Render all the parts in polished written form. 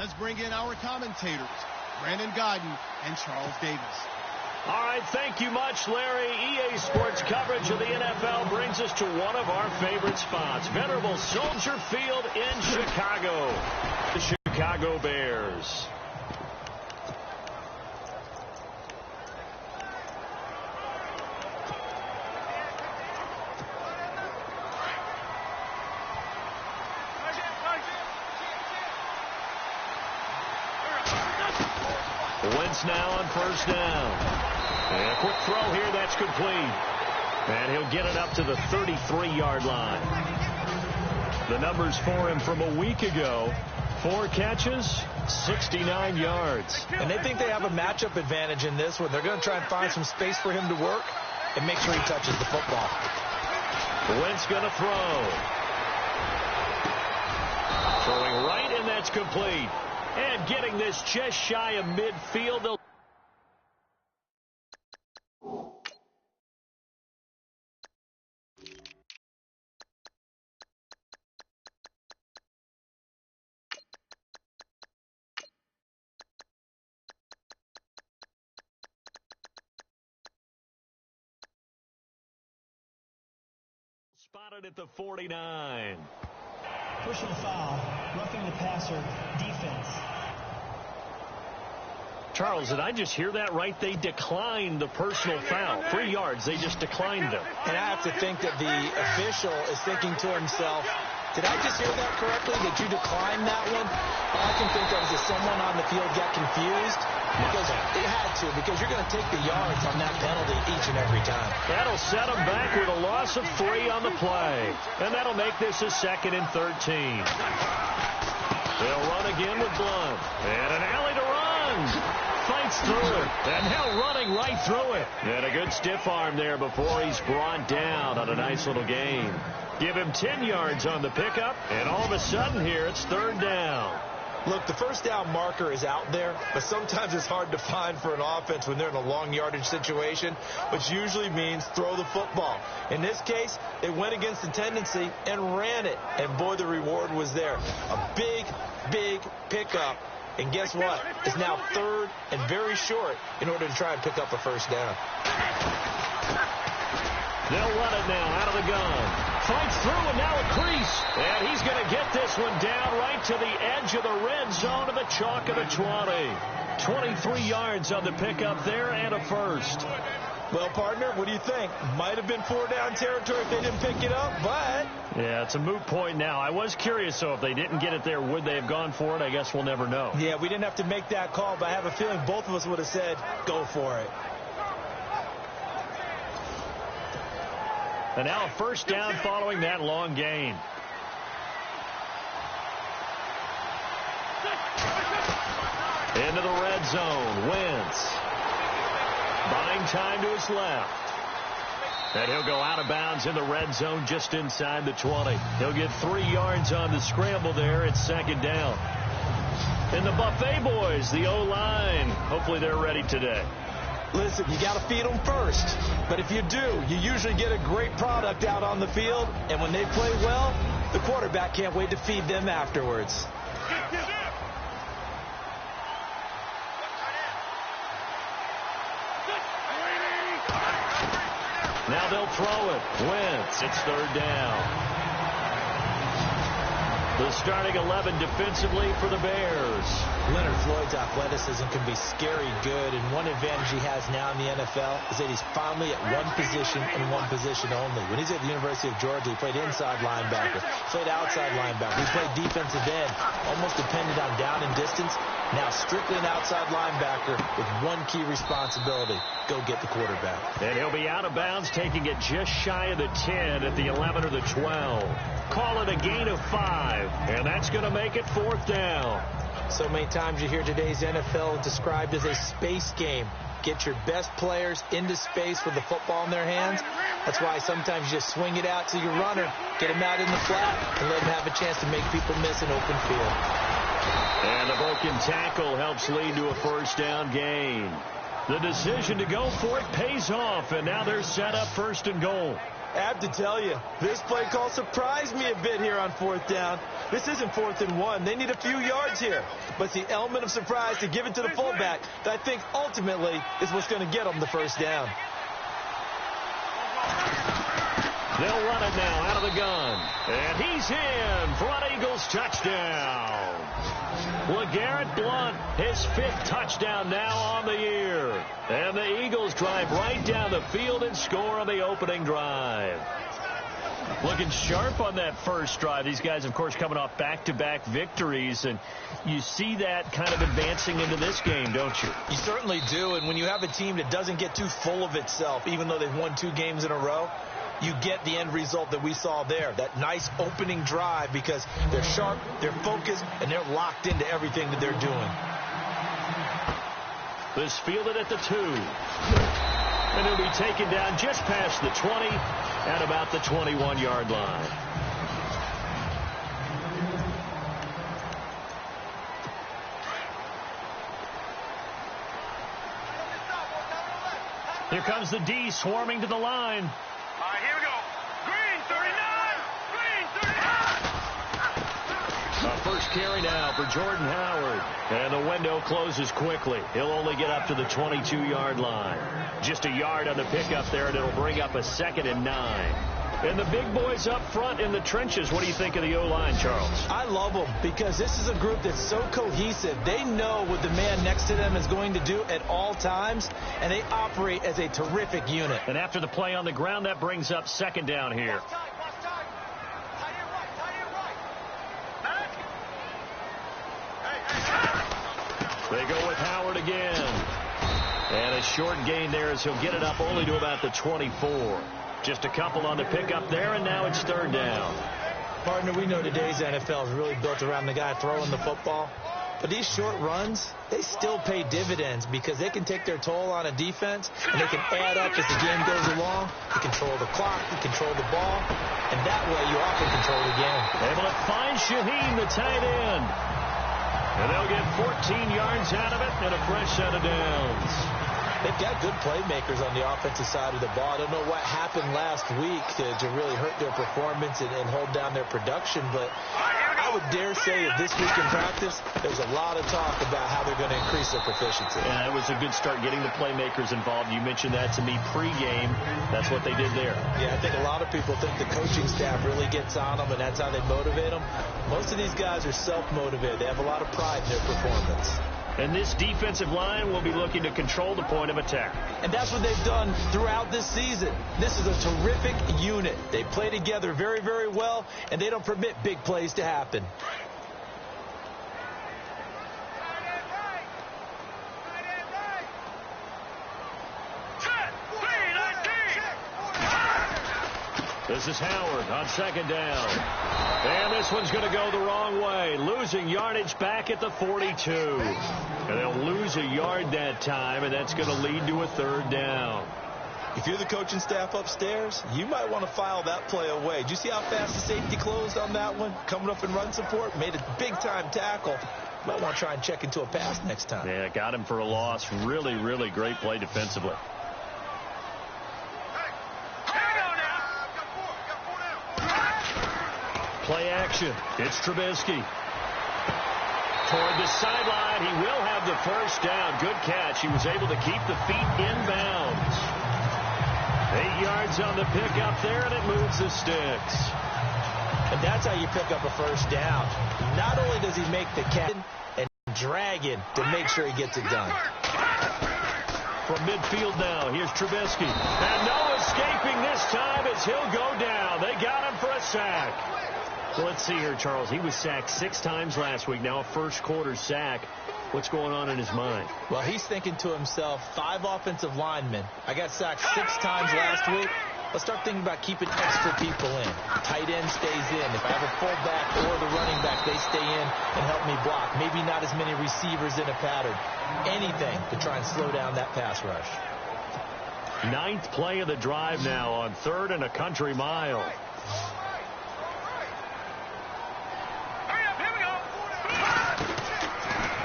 Let's bring in our commentators, Brandon Godden and Charles Davis. All right, thank you much, Larry. EA Sports coverage of the NFL brings us to one of our favorite spots, venerable Soldier Field in Chicago. The Chicago Bears. Wentz now on first down. And a quick throw here, that's complete. And he'll get it up to the 33-yard line. The numbers for him from a week ago: 4 catches, 69 yards. And they think they have a matchup advantage in this one. They're going to try and find some space for him to work and make sure he touches the football. Wentz going to throw. Throwing right, and that's complete. And getting this just shy of midfield. Spotted at the 49. Personal foul, roughing the passer, defense. Charles, did I just hear that right? They declined the personal foul. 3 yards, they just declined them. And I have to think that the official is thinking to himself, did I just hear that correctly? Did you decline that one? All I can think of is that someone on the field got confused. Because it had to, because you're going to take the yards on that penalty each and every time. That'll set them back with a loss of 3 on the play. And that'll make this a 2nd and 13. They'll run again with Blunt. And an alley to run. Fights through it. And now running right through it. And a good stiff arm there before he's brought down on a nice little gain. Give him 10 yards on the pickup. And all of a sudden here, it's 3rd down. Look, the first down marker is out there, but sometimes it's hard to find for an offense when they're in a long yardage situation, which usually means throw the football. In this case, they went against the tendency and ran it, and boy, the reward was there. A big, big pickup, and guess what? It's now 3rd and very short in order to try and pick up a first down. They'll run it now out of the gun. Fights through, and now a crease. And he's going to get this one down right to the edge of the red zone of the chalk of the 20. 23 yards on the pickup there and a first. Well, partner, what do you think? Might have been 4-down territory if they didn't pick it up, but... Yeah, it's a moot point now. I was curious, so if they didn't get it there, would they have gone for it? I guess we'll never know. Yeah, we didn't have to make that call, but I have a feeling both of us would have said, go for it. And now a first down following that long gain. Into the red zone. Wentz. Buying time to his left. And he'll go out of bounds in the red zone just inside the 20. He'll get 3 yards on the scramble there. It's 2nd down. And the Buffet boys, the O-line, hopefully they're ready today. Listen, you got to feed them first. But if you do, you usually get a great product out on the field. And when they play well, the quarterback can't wait to feed them afterwards. Now they'll throw it. Wentz, it's 3rd down. The starting 11 defensively for the Bears. Leonard Floyd's athleticism can be scary good, and one advantage he has now in the NFL is that he's finally at one position and one position only. When he's at the University of Georgia, he played inside linebacker, played outside linebacker, he played defensive end, almost depended on down and distance. Now strictly an outside linebacker with one key responsibility: go get the quarterback. And he'll be out of bounds, taking it just shy of the 10 at the 11 or the 12. Call it a gain of 5, and that's going to make it 4th down. So many times you hear today's NFL described as a space game. Get your best players into space with the football in their hands. That's why sometimes you just swing it out to your runner, get him out in the flat, and let him have a chance to make people miss an open field. And the broken tackle helps lead to a first down gain. The decision to go for it pays off, and now they're set up 1st and goal. I have to tell you, this play call surprised me a bit here on 4th down. This isn't 4th and 1. They need a few yards here. But it's the element of surprise to give it to the fullback that I think ultimately is what's going to get them the 1st down. They'll run it now out of the gun. And he's in for an Eagles touchdown. LeGarrette Blount, his 5th touchdown now on the year. And the Eagles drive right down the field and score on the opening drive. Looking sharp on that first drive. These guys, of course, coming off back-to-back victories. And you see that kind of advancing into this game, don't you? You certainly do. And when you have a team that doesn't get too full of itself, even though they've won 2 games in a row, you get the end result that we saw there. That nice opening drive because they're sharp, they're focused, and they're locked into everything that they're doing. This fielded at the 2. And he'll be taken down just past the 20 at about the 21-yard line. Here comes the D swarming to the line. All right, here we go. Green, 39. Green, 39. First carry now for Jordan Howard. And the window closes quickly. He'll only get up to the 22-yard line. Just a yard on the pickup there, and it'll bring up a 2nd and 9. And the big boys up front in the trenches. What do you think of the O-line, Charles? I love them because this is a group that's so cohesive. They know what the man next to them is going to do at all times, and they operate as a terrific unit. And after the play on the ground, that brings up 2nd down here. They go with Howard again. And a short gain there as he'll get it up only to about the 24. Just a couple on the pickup there, and now it's 3rd down. Partner, we know today's NFL is really built around the guy throwing the football. But these short runs, they still pay dividends because they can take their toll on a defense, and they can add up as the game goes along. You control the clock, you control the ball, and that way you often control the game. Able to find Shaheen, the tight end. And they'll get 14 yards out of it and a fresh set of downs. They've got good playmakers on the offensive side of the ball. I don't know what happened last week to really hurt their performance and hold down their production, but I would dare say that this week in practice, there's a lot of talk about how they're going to increase their proficiency. Yeah, it was a good start getting the playmakers involved. You mentioned that to me pregame. That's what they did there. Yeah, I think a lot of people think the coaching staff really gets on them, and that's how they motivate them. Most of these guys are self-motivated. They have a lot of pride in their performance. And this defensive line will be looking to control the point of attack. And that's what they've done throughout this season. This is a terrific unit. They play together very, very well, and they don't permit big plays to happen. This is Howard on 2nd down. And this one's going to go the wrong way. Losing yardage back at the 42. And they'll lose a yard that time, and that's going to lead to a 3rd down. If you're the coaching staff upstairs, you might want to file that play away. Did you see how fast the safety closed on that one? Coming up in run support, made a big-time tackle. Might want to try and check into a pass next time. Yeah, got him for a loss. Really, really great play defensively. Play action. It's Trubisky. Toward the sideline. He will have the 1st down. Good catch. He was able to keep the feet inbounds. 8 yards on the pickup there, and it moves the sticks. And that's how you pick up a 1st down. Not only does he make the catch and drag it to make sure he gets it done. From midfield now, here's Trubisky. And no escaping this time as he'll go down. They got him for a sack. So let's see here, Charles. He was sacked 6 times last week. Now a first-quarter sack. What's going on in his mind? Well, he's thinking to himself, 5 offensive linemen. I got sacked 6 times last week. Let's start thinking about keeping extra people in. Tight end stays in. If I have a fullback or the running back, they stay in and help me block. Maybe not as many receivers in a pattern. Anything to try and slow down that pass rush. 9th play of the drive now on 3rd and a country mile.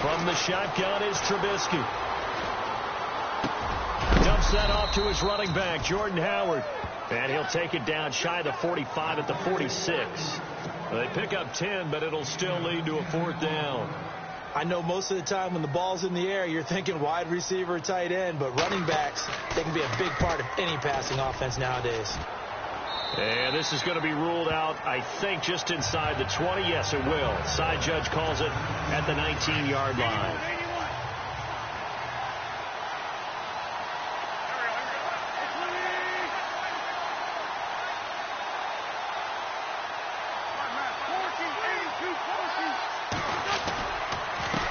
From the shotgun is Trubisky. Hands that off to his running back, Jordan Howard. And he'll take it down shy of the 45 at the 46. They pick up 10, but it'll still lead to a 4th down. I know most of the time when the ball's in the air, you're thinking wide receiver, tight end, but running backs, they can be a big part of any passing offense nowadays. And this is going to be ruled out, I think, just inside the 20. Yes, it will. Side judge calls it at the 19-yard line.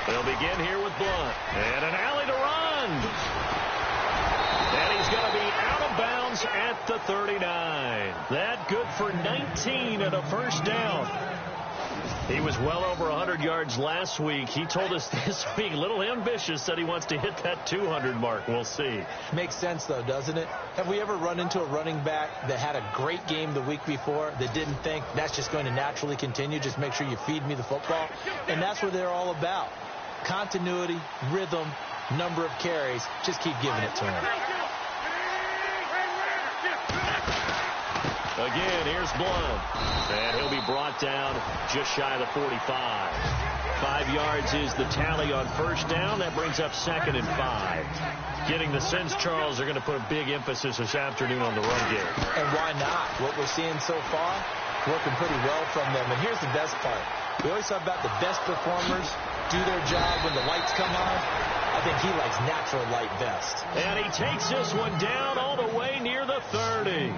They'll begin here with Blunt. And an alley to run. And he's going to be out of bounds at the 39. That good for 19 and a 1st down. He was well over 100 yards last week. He told us this week, a little ambitious, said he wants to hit that 200 mark. We'll see. Makes sense, though, doesn't it? Have we ever run into a running back that had a great game the week before that didn't think that's just going to naturally continue? Just make sure you feed me the football. And that's what they're all about. Continuity, rhythm, number of carries. Just keep giving it to him. Again, here's Blunt. And he'll be brought down just shy of the 45. 5 yards is the tally on 1st down. That brings up 2nd and 5. Getting the sense, Charles, are going to put a big emphasis this afternoon on the run game. And why not? What we're seeing so far, working pretty well from them. And here's the best part. We always talk about the best performers do their job when the lights come on. I think he likes natural light best. And he takes this one down all the way near the 30.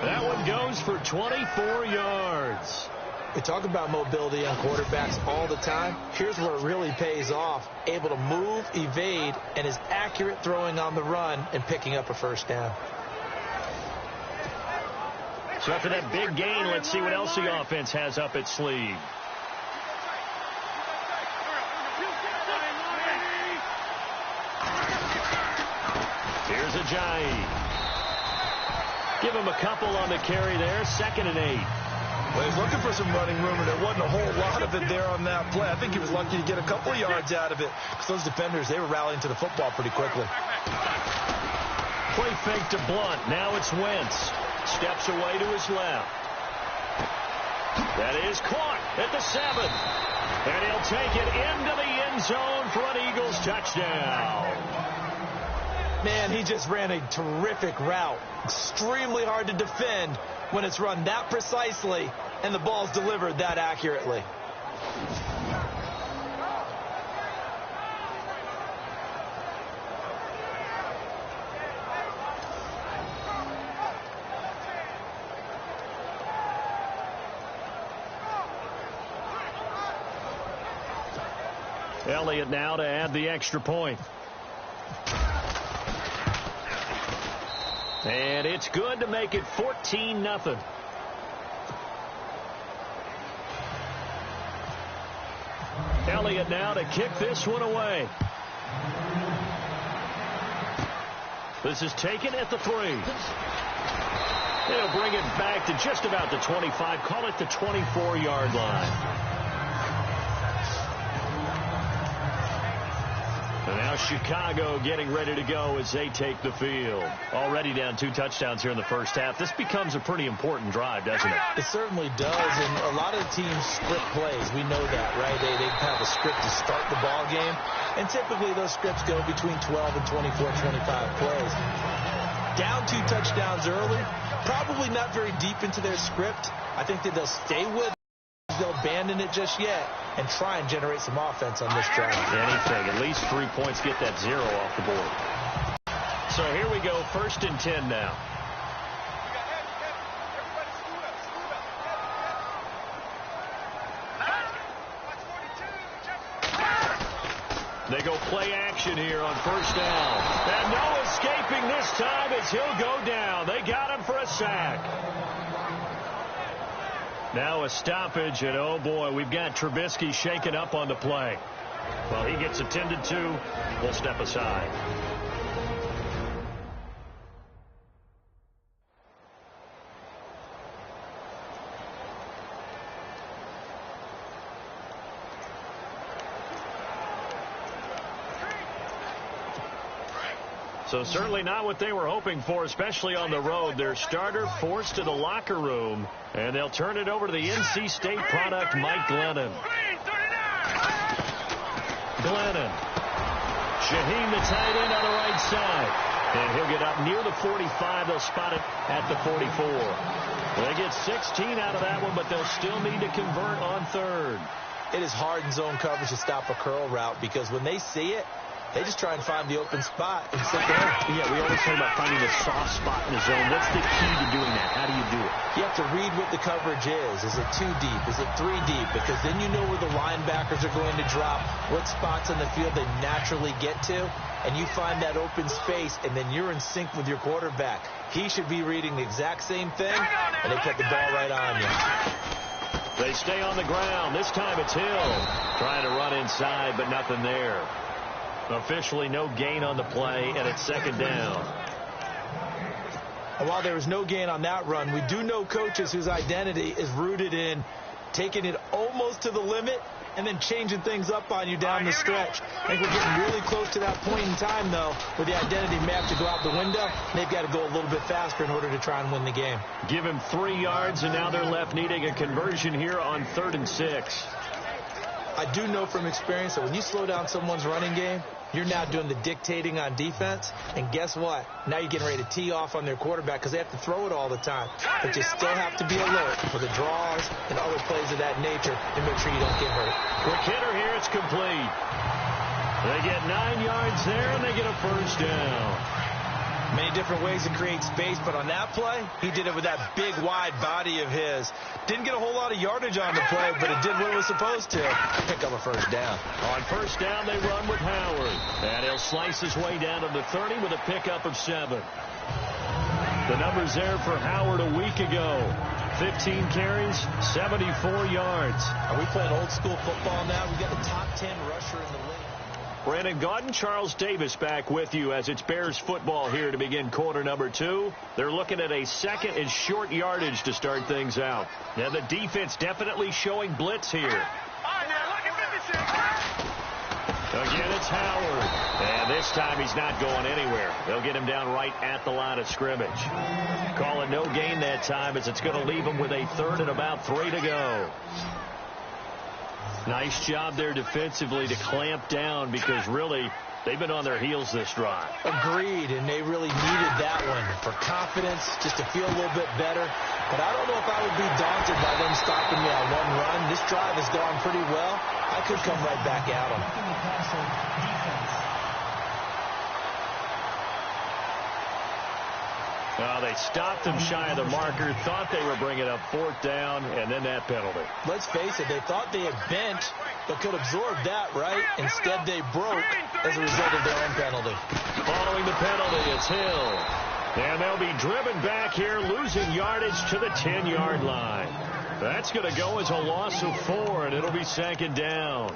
That one goes for 24 yards. We talk about mobility on quarterbacks all the time. Here's where it really pays off. Able to move, evade, and is accurate throwing on the run and picking up a 1st down. So after that big gain, let's see what else the offense has up its sleeve. Here's Ajayi. Give him a couple on the carry there. 2nd and 8. Well, he's looking for some running room, and there wasn't a whole lot of it there on that play. I think he was lucky to get a couple of yards out of it because those defenders, they were rallying to the football pretty quickly. Play fake to Blunt. Now it's Wentz. Steps away to his left. That is caught at the 7. And he'll take it into the end zone for an Eagles touchdown. Man, he just ran a terrific route. Extremely hard to defend when it's run that precisely and the ball's delivered that accurately. Elliott now to add the extra point. And it's good to make it 14-0. Elliott now to kick this one away. This is taken at the 3. They'll bring it back to just about the 25. Call it the 24-yard line. And now Chicago getting ready to go as they take the field. Already down 2 touchdowns here in the first half. This becomes a pretty important drive, doesn't it? It certainly does, and a lot of the teams script plays. We know that, right? They have a script to start the ball game, and typically those scripts go between 12 and 24, 25 plays. Down 2 touchdowns early, probably not very deep into their script. I think that they'll stay with it. They'll abandon it just yet and try and generate some offense on this drive. Anything. At least 3 points, get that 0 off the board. So here we go, 1st and 10 now. They go play action here on 1st down. And no escaping this time as he'll go down. They got him for a sack. Now a stoppage, and oh boy, we've got Trubisky shaken up on the play. Well, he gets attended to. We'll step aside. So certainly not what they were hoping for, especially on the road. Their starter forced to the locker room, and they'll turn it over to the NC State product, Mike Glennon. Glennon. Shaheen, the tight end, on the right side. And he'll get up near the 45. They'll spot it at the 44. They get 16 out of that one, but they'll still need to convert on third. It is hard in zone coverage to stop a curl route because when they see it, they just try and find the open spot and sit there. Yeah, we always talk about finding the soft spot in the zone. What's the key to doing that? How do you do it? You have to read what the coverage is. Is it 2 deep? Is it 3 deep? Because then you know where the linebackers are going to drop, what spots on the field they naturally get to, and you find that open space, and then you're in sync with your quarterback. He should be reading the exact same thing, and they put the ball right on you. They stay on the ground. This time it's Hill trying to run inside, but nothing there. Officially no gain on the play, and it's second down. And while there was no gain on that run, we do know coaches whose identity is rooted in taking it almost to the limit and then changing things up on you down the stretch. I think we're getting really close to that point in time, though, where the identity may have to go out the window. They've got to go a little bit faster in order to try and win the game. Give him 3 yards, and now they're left needing a conversion here on 3rd and 6. I do know from experience that when you slow down someone's running game, you're now doing the dictating on defense. And guess what? Now you're getting ready to tee off on their quarterback because they have to throw it all the time. But you still have to be alert for the draws and other plays of that nature to make sure you don't get hurt. Quick hitter here. It's complete. They get 9 yards there, and they get a first down. Many different ways to create space, but on that play, he did it with that big, wide body of his. Didn't get a whole lot of yardage on the play, but it did what it was supposed to. Pick up a first down. On first down, they run with Howard. And he'll slice his way down to the 30 with a pickup of 7. The numbers there for Howard a week ago. 15 carries, 74 yards. Are we playing old school football now? We got the top 10 rusher in the league. Brandon Gaudin, Charles Davis back with you as it's Bears football here to begin quarter number 2. They're looking at a second and short yardage to start things out. Now the defense definitely showing blitz here. Again, it's Howard. And this time he's not going anywhere. They'll get him down right at the line of scrimmage. Calling no gain that time as it's going to leave him with a 3rd and about 3 to go. Nice job there defensively to clamp down because really they've been on their heels this drive. Agreed, and they really needed that one for confidence, just to feel a little bit better. But I don't know if I would be daunted by them stopping me on one run. This drive has gone pretty well. I could come right back at them. Well, they stopped them shy of the marker, thought they were bringing up 4th down, and then that penalty. Let's face it, they thought they had bent, but could absorb that, right? Instead, they broke as a result of their own penalty. Following the penalty, it's Hill. And they'll be driven back here, losing yardage to the 10-yard line. That's going to go as a loss of 4, and it'll be 2nd down.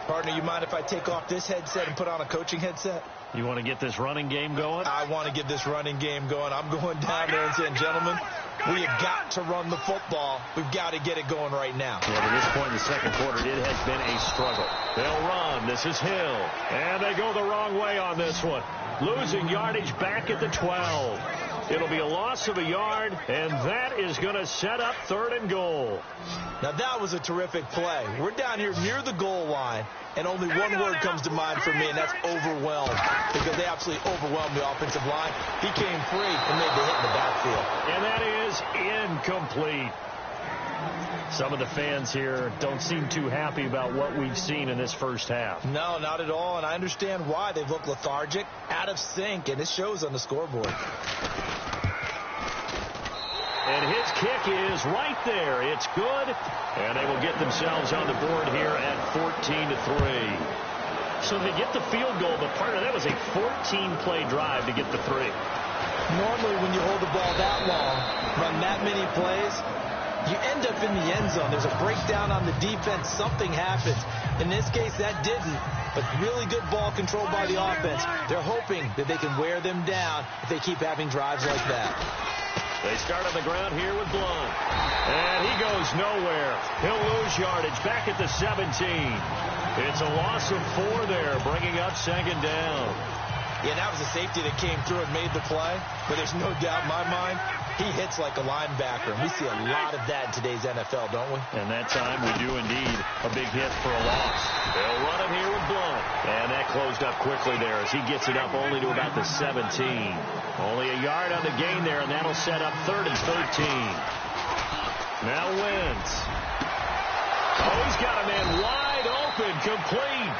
Partner, you mind if I take off this headset and put on a coaching headset? You want to get this running game going? I want to get this running game going. I'm going down there and saying, gentlemen, we have got to run the football. We've got to get it going right now. Well, to this point in the second quarter, it has been a struggle. They'll run. This is Hill. And they go the wrong way on this one. Losing yardage back at the 12. It'll be a loss of a yard, and that is going to set up 3rd and goal. Now, that was a terrific play. We're down here near the goal line, and only one word comes to mind for me, and that's overwhelmed, because they absolutely overwhelmed the offensive line. He came free and made the hit in the backfield. And that is incomplete. Some of the fans here don't seem too happy about what we've seen in this first half. No, not at all, and I understand why. They've looked lethargic, out of sync, and it shows on the scoreboard. And his kick is right there. It's good, and they will get themselves on the board here at 14-3. So they get the field goal, but partner, that was a 14-play drive to get the 3. Normally, when you hold the ball that long, run that many plays, you end up in the end zone. There's a breakdown on the defense. Something happens. In this case, that didn't. But really good ball control by the offense. They're hoping that they can wear them down if they keep having drives like that. They start on the ground here with Blunt. And he goes nowhere. He'll lose yardage back at the 17. It's a loss of 4 there, bringing up 2nd down. Yeah, that was a safety that came through and made the play, but there's no doubt in my mind he hits like a linebacker. And we see a lot of that in today's NFL, don't we? And that time we do indeed a big hit for a loss. They'll run it here with Blunt. And that closed up quickly there as he gets it up only to about the 17. Only a yard on the gain there, and that'll set up 3rd and 13. Now Wentz. Oh, he's got a man wide open, complete.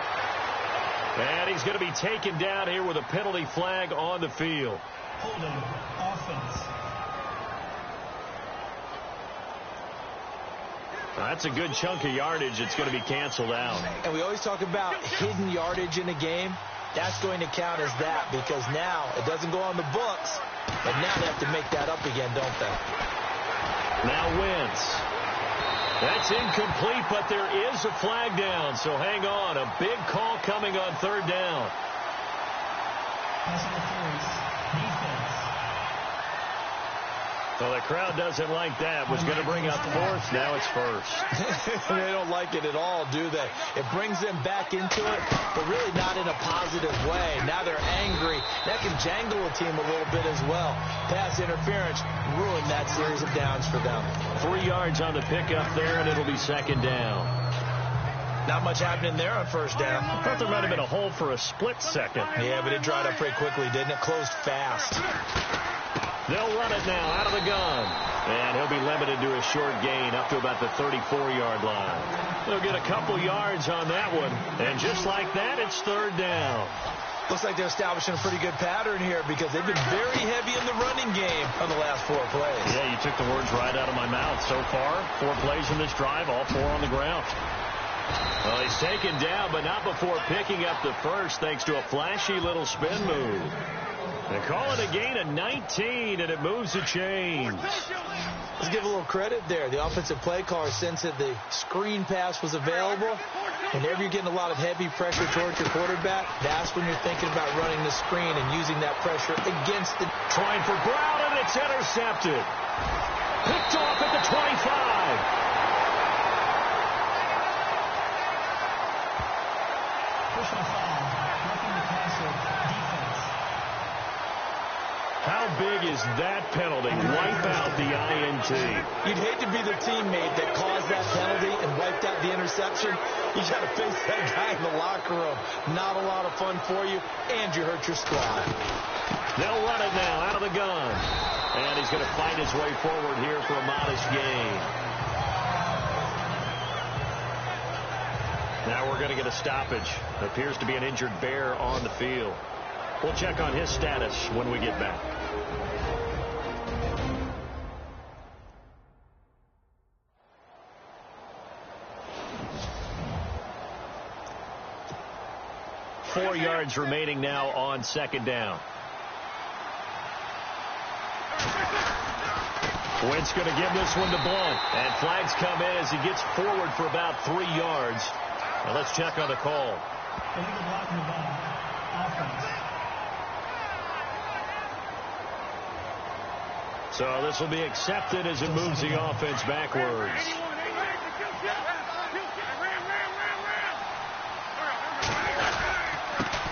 And he's going to be taken down here with a penalty flag on the field. Holding offense. That's a good chunk of yardage. It's going to be canceled out. And we always talk about hidden yardage in a game. That's going to count as that because now it doesn't go on the books. But now they have to make that up again, don't they? Now Wentz. That's incomplete, but there is a flag down. So hang on. A big call coming on 3rd down. Pass interference. Defense. Well, the crowd doesn't like that. Was going to bring up 4th. Now it's 1st. They don't like it at all, do they? It brings them back into it, but really not in a positive way. Now they're angry. That can jangle a team a little bit as well. Pass interference ruined that series of downs for them. 3 yards on the pickup there, and it'll be 2nd down. Not much happening there on 1st down. I thought there might have been a hole for a split second. Yeah, but it dried up pretty quickly, didn't it? Closed fast. They'll run it now out of the gun. And he'll be limited to a short gain up to about the 34-yard line. They'll get a couple yards on that one. And just like that, it's 3rd down. Looks like they're establishing a pretty good pattern here because they've been very heavy in the running game on the last 4 plays. Yeah, you took the words right out of my mouth. So far, 4 plays in this drive, all 4 on the ground. Well, he's taken down, but not before picking up the first thanks to a flashy little spin move. They call it a gain of 19, and it moves the chains. Let's give a little credit there. The offensive play caller sensed that the screen pass was available. Whenever you're getting a lot of heavy pressure towards your quarterback, that's when you're thinking about running the screen and using that pressure against the... Trying for Brown, and it's intercepted. Picked off at the 25. Personal foul. Roughing the passer. Defense. How big is that penalty? Wipe out the INT. You'd hate to be the teammate that caused that penalty and wiped out the interception. You got to face that guy in the locker room. Not a lot of fun for you, and you hurt your squad. They'll run it now out of the gun. And he's going to fight his way forward here for a modest gain. Now we're going to get a stoppage. Appears to be an injured Bear on the field. We'll check on his status when we get back. Four yards remaining now on 2nd down. Wentz going to give this one to Blunt. And flags come in as he gets forward for about 3 yards. Now let's check on the call. Illegal blocking the ball. Offense. So this will be accepted as it moves the offense backwards.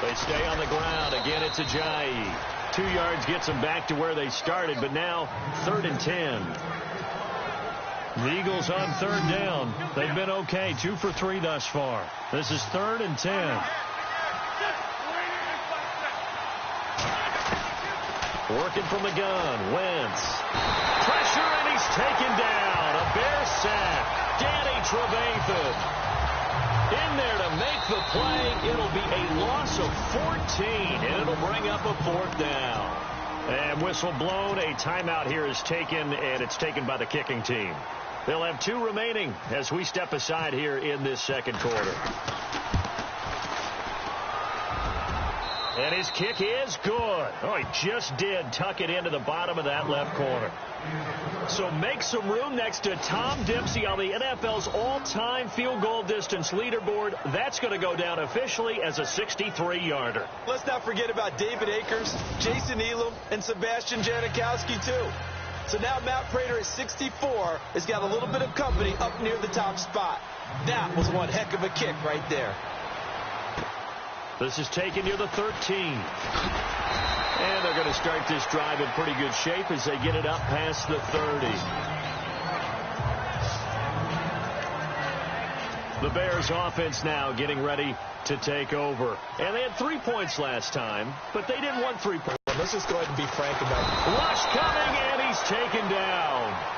They stay on the ground. Again, it's Ajayi. 2 yards gets them back to where they started, but now 3rd and 10. The Eagles on 3rd down. They've been okay. 2 for 3 thus far. This is 3rd and 10. Working from the gun. Wentz. Pressure, and he's taken down. A Bear sack. Danny Trevathan in there to make the play. It'll be a loss of 14, and it'll bring up a 4th down. And whistle blown. A timeout here is taken, and it's taken by the kicking team. They'll have 2 remaining as we step aside here in this 2nd quarter. And his kick is good. Oh, he just did tuck it into the bottom of that left corner. So make some room next to Tom Dempsey on the NFL's all-time field goal distance leaderboard. That's going to go down officially as a 63-yarder. Let's not forget about David Akers, Jason Elam, and Sebastian Janikowski, too. So now Matt Prater at 64 has got a little bit of company up near the top spot. That was one heck of a kick right there. This is taken near the 13. And they're going to start this drive in pretty good shape as they get it up past the 30. The Bears offense now getting ready to take over. And they had 3 points last time, but they didn't want 3 points. Let's just go ahead and be frank about it. Rush coming, and he's taken down.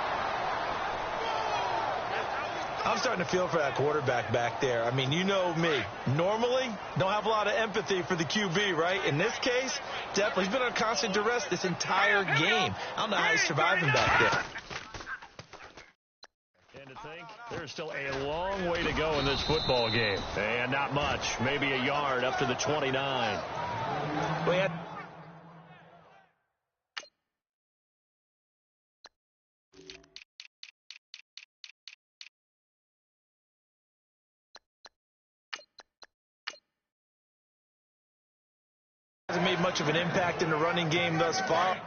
I'm starting to feel for that quarterback back there. I mean, you know me. Normally, don't have a lot of empathy for the QB, right? In this case, definitely. He's been on constant duress this entire game. I don't know how he's surviving back there. And to think there's still a long way to go in this football game. And not much. Maybe a yard up to the 29. We had hasn't made much of an impact in the running game thus far.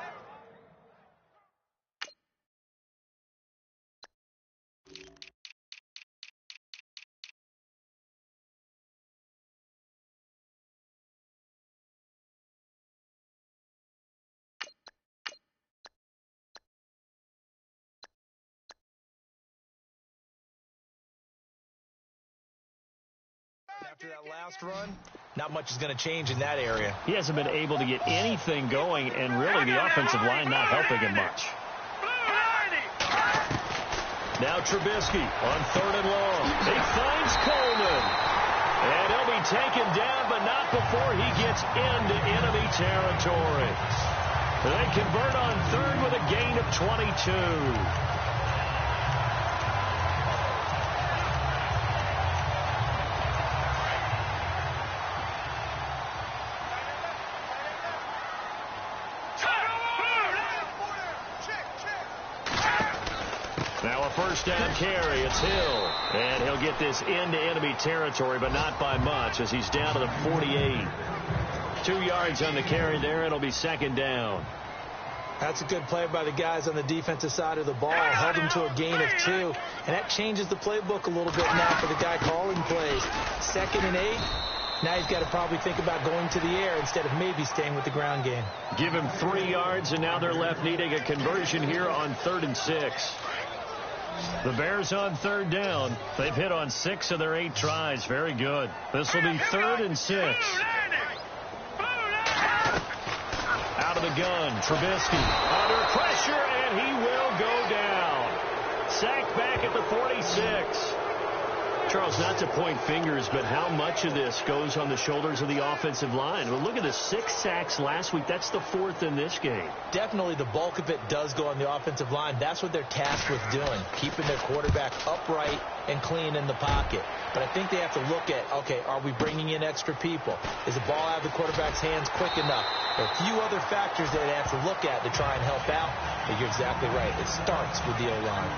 After that last run, not much is going to change in that area. He hasn't been able to get anything going, and really the offensive line not helping him much. Now Trubisky on 3rd and long. He finds Coleman. And he'll be taken down, but not before he gets into enemy territory. They convert on 3rd with a gain of 22. Now a first down carry. It's Hill. And he'll get this into enemy territory, but not by much as he's down to the 48. 2 yards on the carry there. It'll be 2nd down. That's a good play by the guys on the defensive side of the ball. Held him to a gain of 2. And that changes the playbook a little bit now for the guy calling plays. 2nd and 8. Now he's got to probably think about going to the air instead of maybe staying with the ground game. Give him 3 yards, and now they're left needing a conversion here on 3rd and 6. The Bears on 3rd down. They've hit on 6 of their 8 tries. Very good. This will be 3rd and 6. Out of the gun, Trubisky under pressure, and he will go down. Sacked back at the 46. Charles, not to point fingers, but how much of this goes on the shoulders of the offensive line? Well, look at the 6 sacks last week. That's the 4th in this game. Definitely the bulk of it does go on the offensive line. That's what they're tasked with doing, keeping their quarterback upright and clean in the pocket. But I think they have to look at, okay, are we bringing in extra people? Is the ball out of the quarterback's hands quick enough? There are a few other factors that they have to look at to try and help out. But you're exactly right. It starts with the O-line.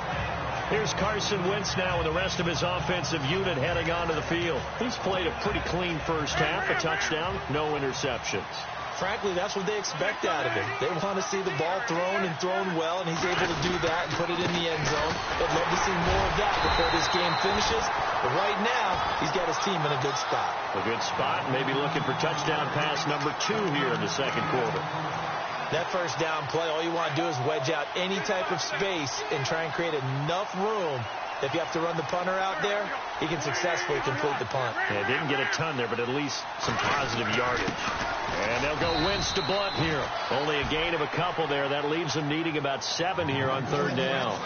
Here's Carson Wentz now with the rest of his offensive unit heading onto the field. He's played a pretty clean first half, a touchdown, no interceptions. Frankly, that's what they expect out of him. They want to see the ball thrown and thrown well, and he's able to do that and put it in the end zone. They'd love to see more of that before this game finishes. But right now, he's got his team in a good spot. A good spot, maybe looking for touchdown pass number 2 here in the 2nd quarter. That first down play, all you want to do is wedge out any type of space and try and create enough room. If you have to run the punter out there, he can successfully complete the punt. Yeah, didn't get a ton there, but at least some positive yardage. And they'll go Wentz to Blunt here. Only a gain of a couple there. That leaves them needing about 7 here on 3rd down.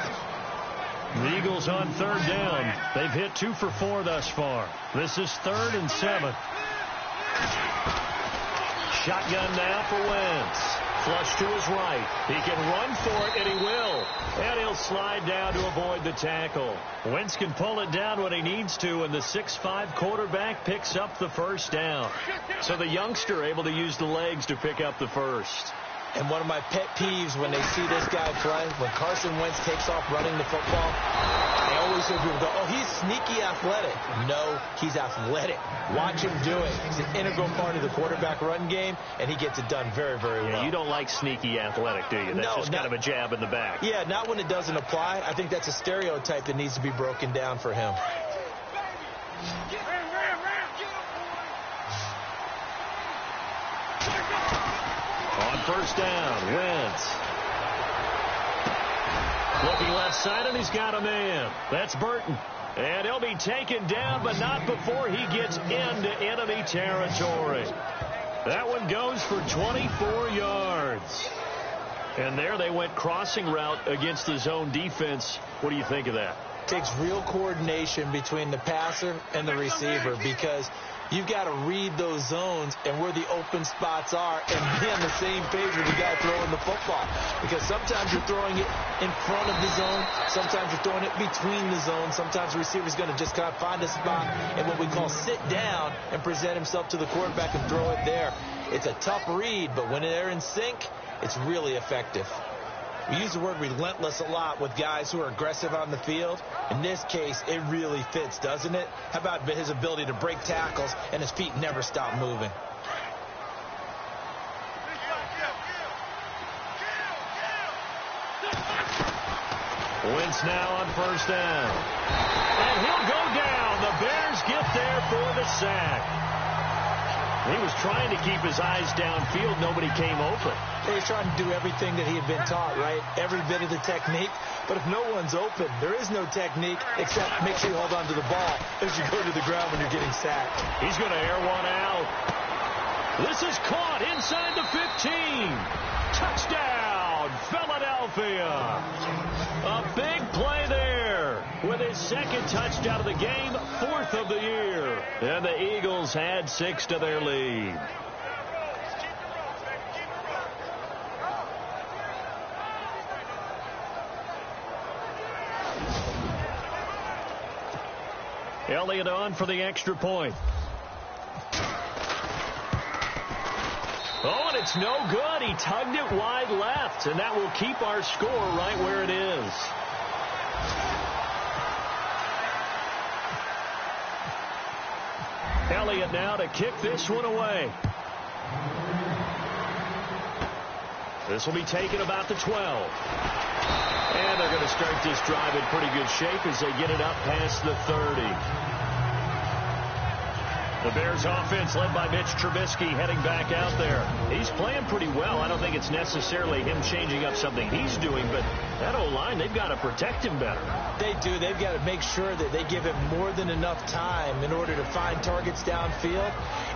The Eagles on 3rd down. They've hit 2 for 4 thus far. This is 3rd and 7. Shotgun now for Wentz. Flush to his right. He can run for it, and he will. And he'll slide down to avoid the tackle. Wentz can pull it down when he needs to, and the 6'5" quarterback picks up the first down. So the youngster able to use the legs to pick up the first. And one of my pet peeves when they see this guy play, when Carson Wentz takes off running the football, they always hear people go, oh, he's sneaky athletic. No, he's athletic. Watch him do it. He's an integral part of the quarterback run game, and he gets it done very, very well. You don't like sneaky athletic, do you? That's just kind of a jab in the back. Yeah, not when it doesn't apply. I think that's a stereotype that needs to be broken down for him. first down. Wentz. Looking left side, and he's got a man. That's Burton. And he'll be taken down, but not before he gets into enemy territory. That one goes for 24 yards. And there they went crossing route against the zone defense. What do you think of that? Takes real coordination between the passer and the receiver, because you've got to read those zones and where the open spots are and be on the same page with the guy throwing the football. Because sometimes you're throwing it in front of the zone. Sometimes you're throwing it between the zones. Sometimes the receiver's going to just kind of find a spot and what we call sit down and present himself to the quarterback and throw it there. It's a tough read, but when they're in sync, it's really effective. We use the word relentless a lot with guys who are aggressive on the field. In this case, it really fits, doesn't it? How about his ability to break tackles and his feet never stop moving? Wentz now on first down. And he'll go down. The Bears get there for the sack. He was trying to keep his eyes downfield. Nobody came open. He was trying to do everything that he had been taught, right? Every bit of the technique. But if no one's open, there is no technique except make sure you hold on to the ball as you go to the ground when you're getting sacked. He's going to air one out. This is caught inside the 15. Touchdown, Philadelphia. A big play there with his second touchdown of the game, fourth of the year. And the Eagles add 6 to their lead. Elliott on for the extra point. Oh, and it's no good. He tugged it wide left, and that will keep our score right where it is. Elliott now to kick this one away. This will be taken about the 12. And they're going to start this drive in pretty good shape as they get it up past the 30. The Bears offense led by Mitch Trubisky heading back out there. He's playing pretty well. I don't think it's necessarily him changing up something he's doing, but that O-line, they've got to protect him better. They do. They've got to make sure that they give him more than enough time in order to find targets downfield.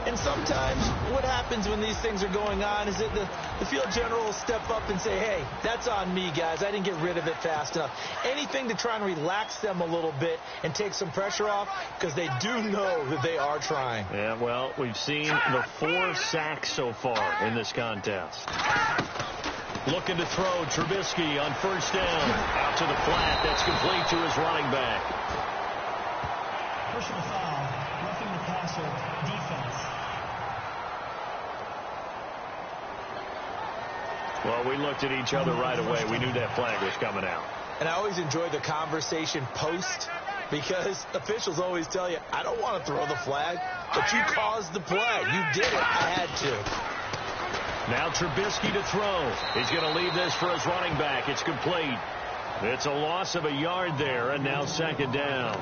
And sometimes what happens when these things are going on is that the field general will step up and say, hey, that's on me, guys. I didn't get rid of it fast enough. Anything to try and relax them a little bit and take some pressure off, because they do know that they are trying. Yeah, well, we've seen the 4 sacks so far in this contest. Looking to throw, Trubisky on first down. Out to the flat. That's complete to his running back. Personal foul, roughing the passer, defense. Well, we looked at each other right away. We knew that flag was coming out. And I always enjoy the conversation post, because officials always tell you, I don't want to throw the flag, but you caused the play. You did it. I had to. Now Trubisky to throw. He's going to leave this for his running back. It's complete. It's a loss of a yard there, and now second down.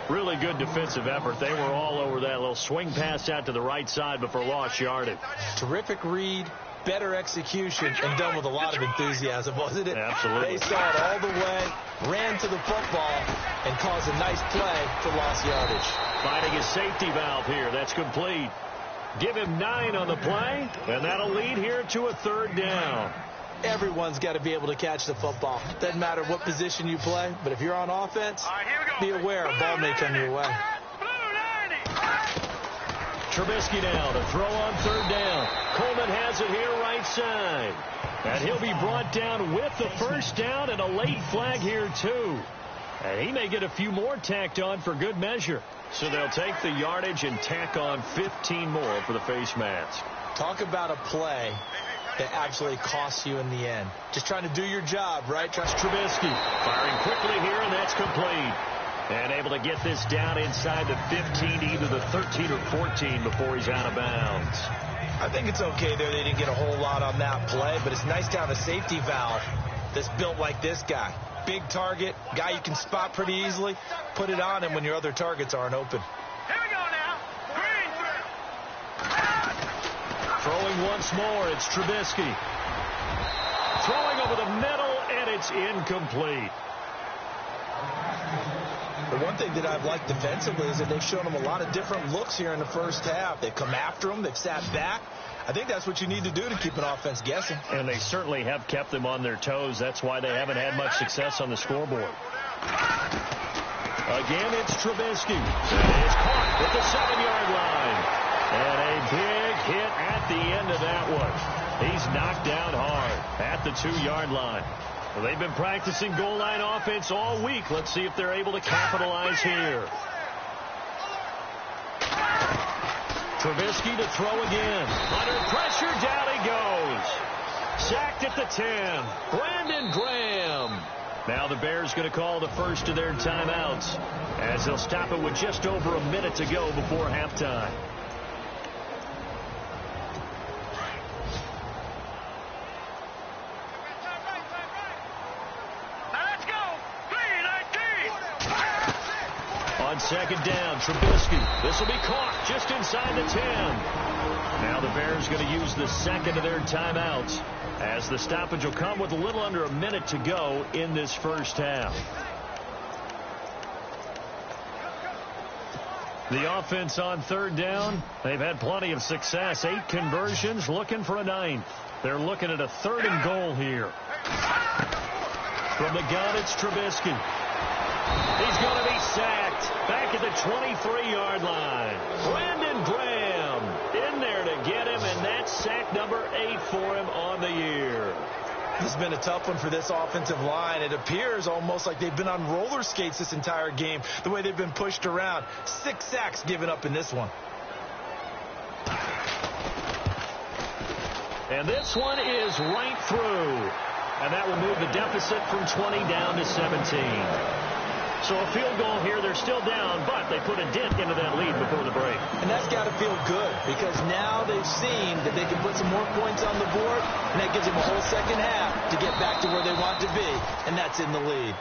Really good defensive effort. They were all over that little swing pass out to the right side before lost yardage. Terrific read, better execution, and done with a lot of enthusiasm, wasn't it? Absolutely. They saw it all the way, ran to the football, and caused a nice play for lost yardage. Finding a safety valve here. That's complete. Give him 9 on the play, and that'll lead here to a third down. Everyone's got to be able to catch the football. Doesn't matter what position you play, but if you're on offense, be aware a ball may come your way. Trubisky now to throw on third down. Coleman has it here right side. And he'll be brought down with the first down, and a late flag here too. And he may get a few more tacked on for good measure. So they'll take the yardage and tack on 15 more for the face mask. Talk about a play that actually costs you in the end. Just trying to do your job, right? Trust Trubisky firing quickly here, and that's complete. And able to get this down inside the 15, either the 13 or 14 before he's out of bounds. I think it's okay there. They didn't get a whole lot on that play, but it's nice to have a safety valve that's built like this guy. Big target, guy you can spot pretty easily. Put it on him when your other targets aren't open. Here we go now. Green. Throwing once more, it's Trubisky. over the middle, and it's incomplete. The one thing that I've liked defensively is that they've shown them a lot of different looks here in the first half. They've come after them. They've sat back. I think that's what you need to do to keep an offense guessing. And they certainly have kept them on their toes. That's why they haven't had much success on the scoreboard. Again, it's Trubisky. It's caught at the 7-yard line. And a big hit at the end of that one. He's knocked down hard at the 2-yard line. Well, they've been practicing goal line offense all week. Let's see if they're able to capitalize here. Trubisky to throw again. Under pressure, down he goes. Sacked at the 10. Brandon Graham. Now the Bears going to call the first of their timeouts as they'll stop it with just over a minute to go before halftime. On second down, Trubisky. This will be caught just inside the 10. Now the Bears going to use the second of their timeouts as the stoppage will come with a little under a minute to go in this first half. The offense on third down, they've had plenty of success. 8 conversions, looking for a 9th. They're looking at a 3rd and goal here. From the gun, it's Trubisky. He's going to be sacked back at the 23-yard line. Brandon Graham in there to get him, and that's sack number 8 for him on the year. This has been a tough one for this offensive line. It appears almost like they've been on roller skates this entire game, the way they've been pushed around. 6 sacks given up in this one. And this one is right through. And that will move the deficit from 20 down to 17. So a field goal here. They're still down, but they put a dent into that lead before the break. And that's got to feel good because now they've seen that they can put some more points on the board, and that gives them a whole second half to get back to where they want to be, and that's in the lead.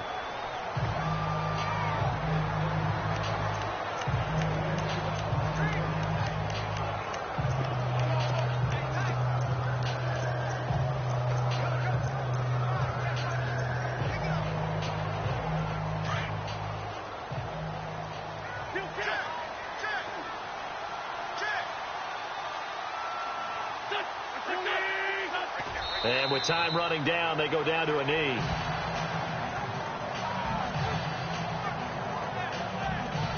And with time running down, they go down to a knee.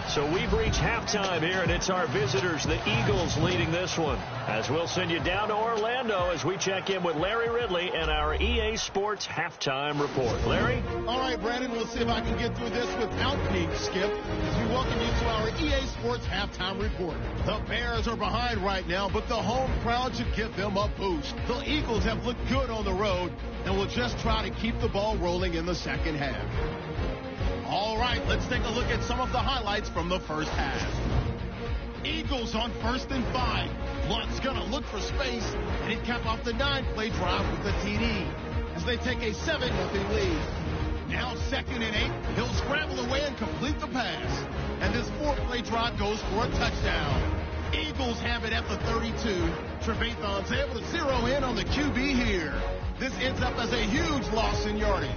So we've reached halftime here, and it's our visitors, the Eagles, leading this one. As we'll send you down to Orlando as we check in with Larry Ridley and our EA Sports halftime report. Larry? All right, Brandon, we'll see if I can get through this without Pete Skip as we welcome you to our EA Sports halftime report. The Bears are behind right now, but the home crowd should give them a boost. The Eagles have looked good on the road and will just try to keep the ball rolling in the second half. All right, let's take a look at some of the highlights from the first half. Eagles on 1st and 5. Blunt's going to look for space, and he capped off the 9-play drive with the TD as they take a 7-0 lead. Now 2nd and 8. He'll scramble away and complete the pass. And this 4-play drive goes for a touchdown. Eagles have it at the 32. Trevathan's able to zero in on the QB here. This ends up as a huge loss in yardage.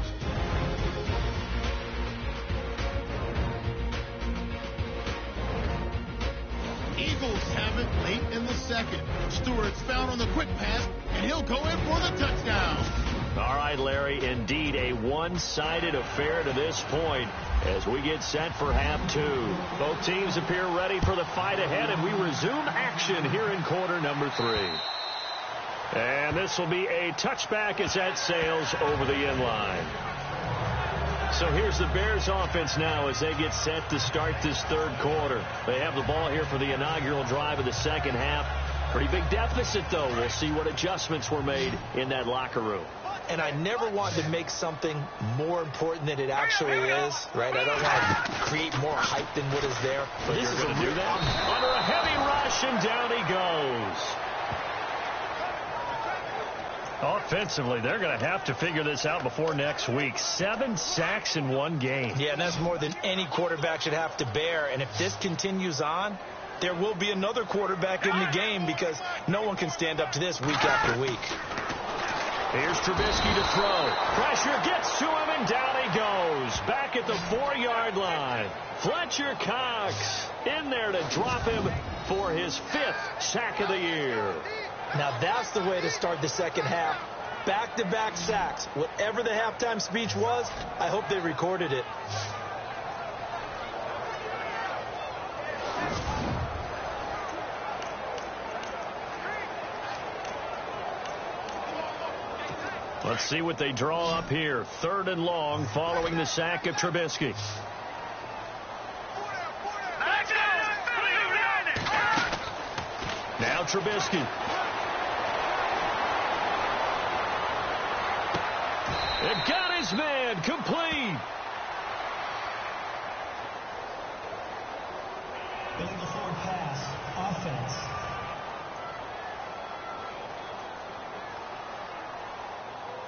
Eagles have it late in the second. Stewart's found on the quick pass, and he'll go in for the touchdown. All right, Larry, indeed a one-sided affair to this point as we get set for half 2. Both teams appear ready for the fight ahead, and we resume action here in quarter number 3. And this will be a touchback as that sails over the end line. So here's the Bears offense now as they get set to start this third quarter. They have the ball here for the inaugural drive of the second half. Pretty big deficit, though. We'll see what adjustments were made in that locker room. And I never want to make something more important than it actually is, right? I don't want to create more hype than what is there. But you're going to do that? Under a heavy rush, and down he goes. Offensively, they're going to have to figure this out before next week. 7 sacks in one game. Yeah, and that's more than any quarterback should have to bear. And if this continues on, there will be another quarterback in the game because no one can stand up to this week after week. Here's Trubisky to throw. Pressure gets to him, and down he goes. Back at the 4-yard line. Fletcher Cox in there to drop him for his 5th sack of the year. Now that's the way to start the second half. Back-to-back sacks. Whatever the halftime speech was, I hope they recorded it. Let's see what they draw up here. 3rd and long following the sack of Trubisky. Now Trubisky. It got his man complete. Illegal forward pass. Offense.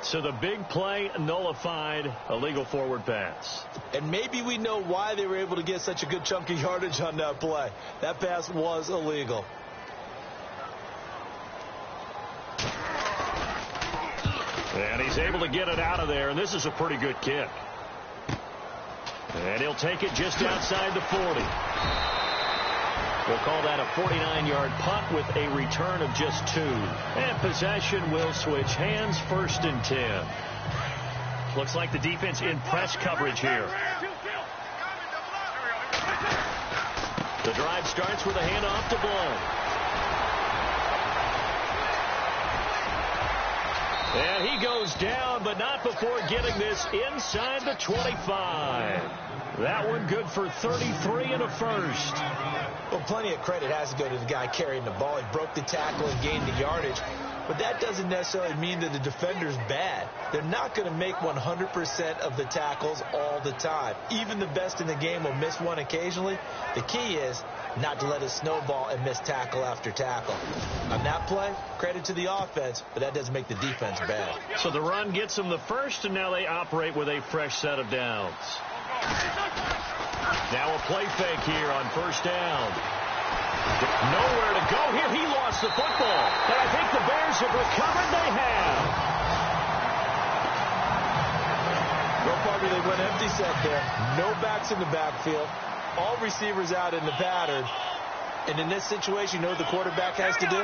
So the big play nullified, a legal forward pass. And maybe we know why they were able to get such a good chunk of yardage on that play. That pass was illegal. And he's able to get it out of there, and this is a pretty good kick. And he'll take it just outside the 40. We'll call that a 49-yard punt with a return of just 2. And possession will switch hands, 1st and 10. Looks like the defense in press coverage here. The drive starts with a handoff to Blount. And he goes down, but not before getting this inside the 25. That one good for 33 and a 1st. Well, plenty of credit has to go to the guy carrying the ball. He broke the tackle and gained the yardage. But that doesn't necessarily mean that the defender's bad. They're not going to make 100% of the tackles all the time. Even the best in the game will miss one occasionally. The key is not to let it snowball and miss tackle after tackle. On that play, credit to the offense, but that doesn't make the defense bad. So the run gets them the 1st, and now they operate with a fresh set of downs. Now a play fake here on 1st down. Nowhere to go here. He lost the football. But I think the Bears have recovered. They have. Go Farmer, they went empty set there. No backs in the backfield. All receivers out in the pattern. And in this situation, you know what the quarterback has to do?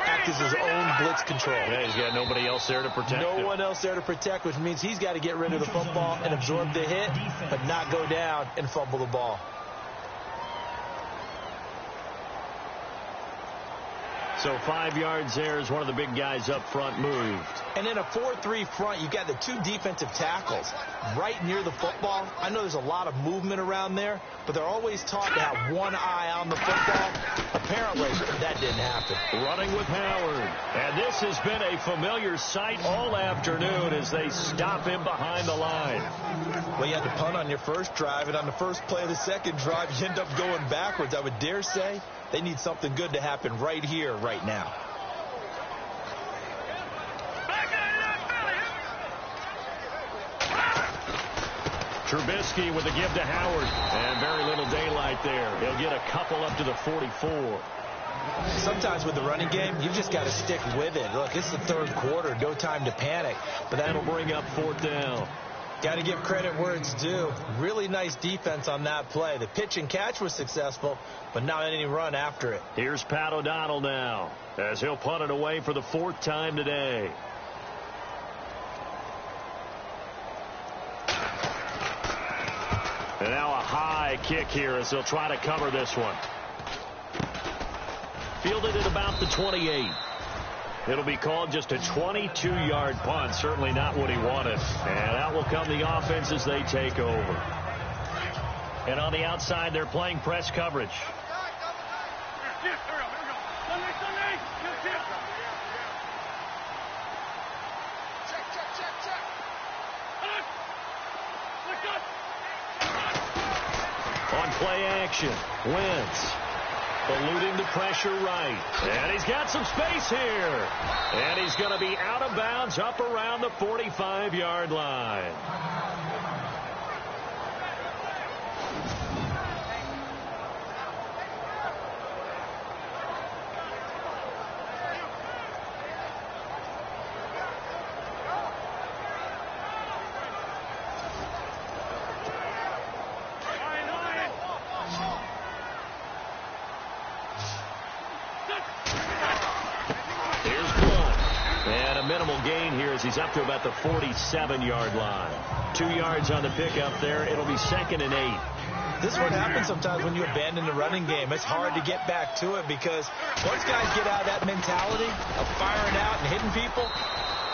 Act as his own blitz control. Yeah, he's got nobody else there to protect him. No one else there to protect, which means he's got to get rid of the football and absorb the hit, but not go down and fumble the ball. So 5 yards there as one of the big guys up front moved. And in a 4-3 front, you've got the 2 defensive tackles right near the football. I know there's a lot of movement around there, but they're always taught to have one eye on the football. Apparently, that didn't happen. Running with Howard. And this has been a familiar sight all afternoon as they stop him behind the line. Well, you had to punt on your first drive, and on the first play of the second drive, you end up going backwards. I would dare say they need something good to happen right here, right now. Trubisky with a give to Howard. And very little daylight there. He'll get a couple up to the 44. Sometimes with the running game, you've just got to stick with it. Look, it's the 3rd quarter. No time to panic. But that'll bring up 4th down. Got to give credit where it's due. Really nice defense on that play. The pitch and catch was successful, but not any run after it. Here's Pat O'Donnell now as he'll punt it away for the 4th time today. And now a high kick here as they'll try to cover this one. Fielded at about the 28. It'll be called just a 22-yard punt. Certainly not what he wanted. And out will come the offense as they take over. And on the outside, they're playing press coverage. On play action, Wentz eluding the pressure right. And he's got some space here. And he's going to be out of bounds up around the 45-yard line. gain here as he's up to about the 47-yard line. 2 yards on the pickup there. It'll be 2nd and 8. This is what happens sometimes when you abandon the running game. It's hard to get back to it because once guys get out of that mentality of firing out and hitting people,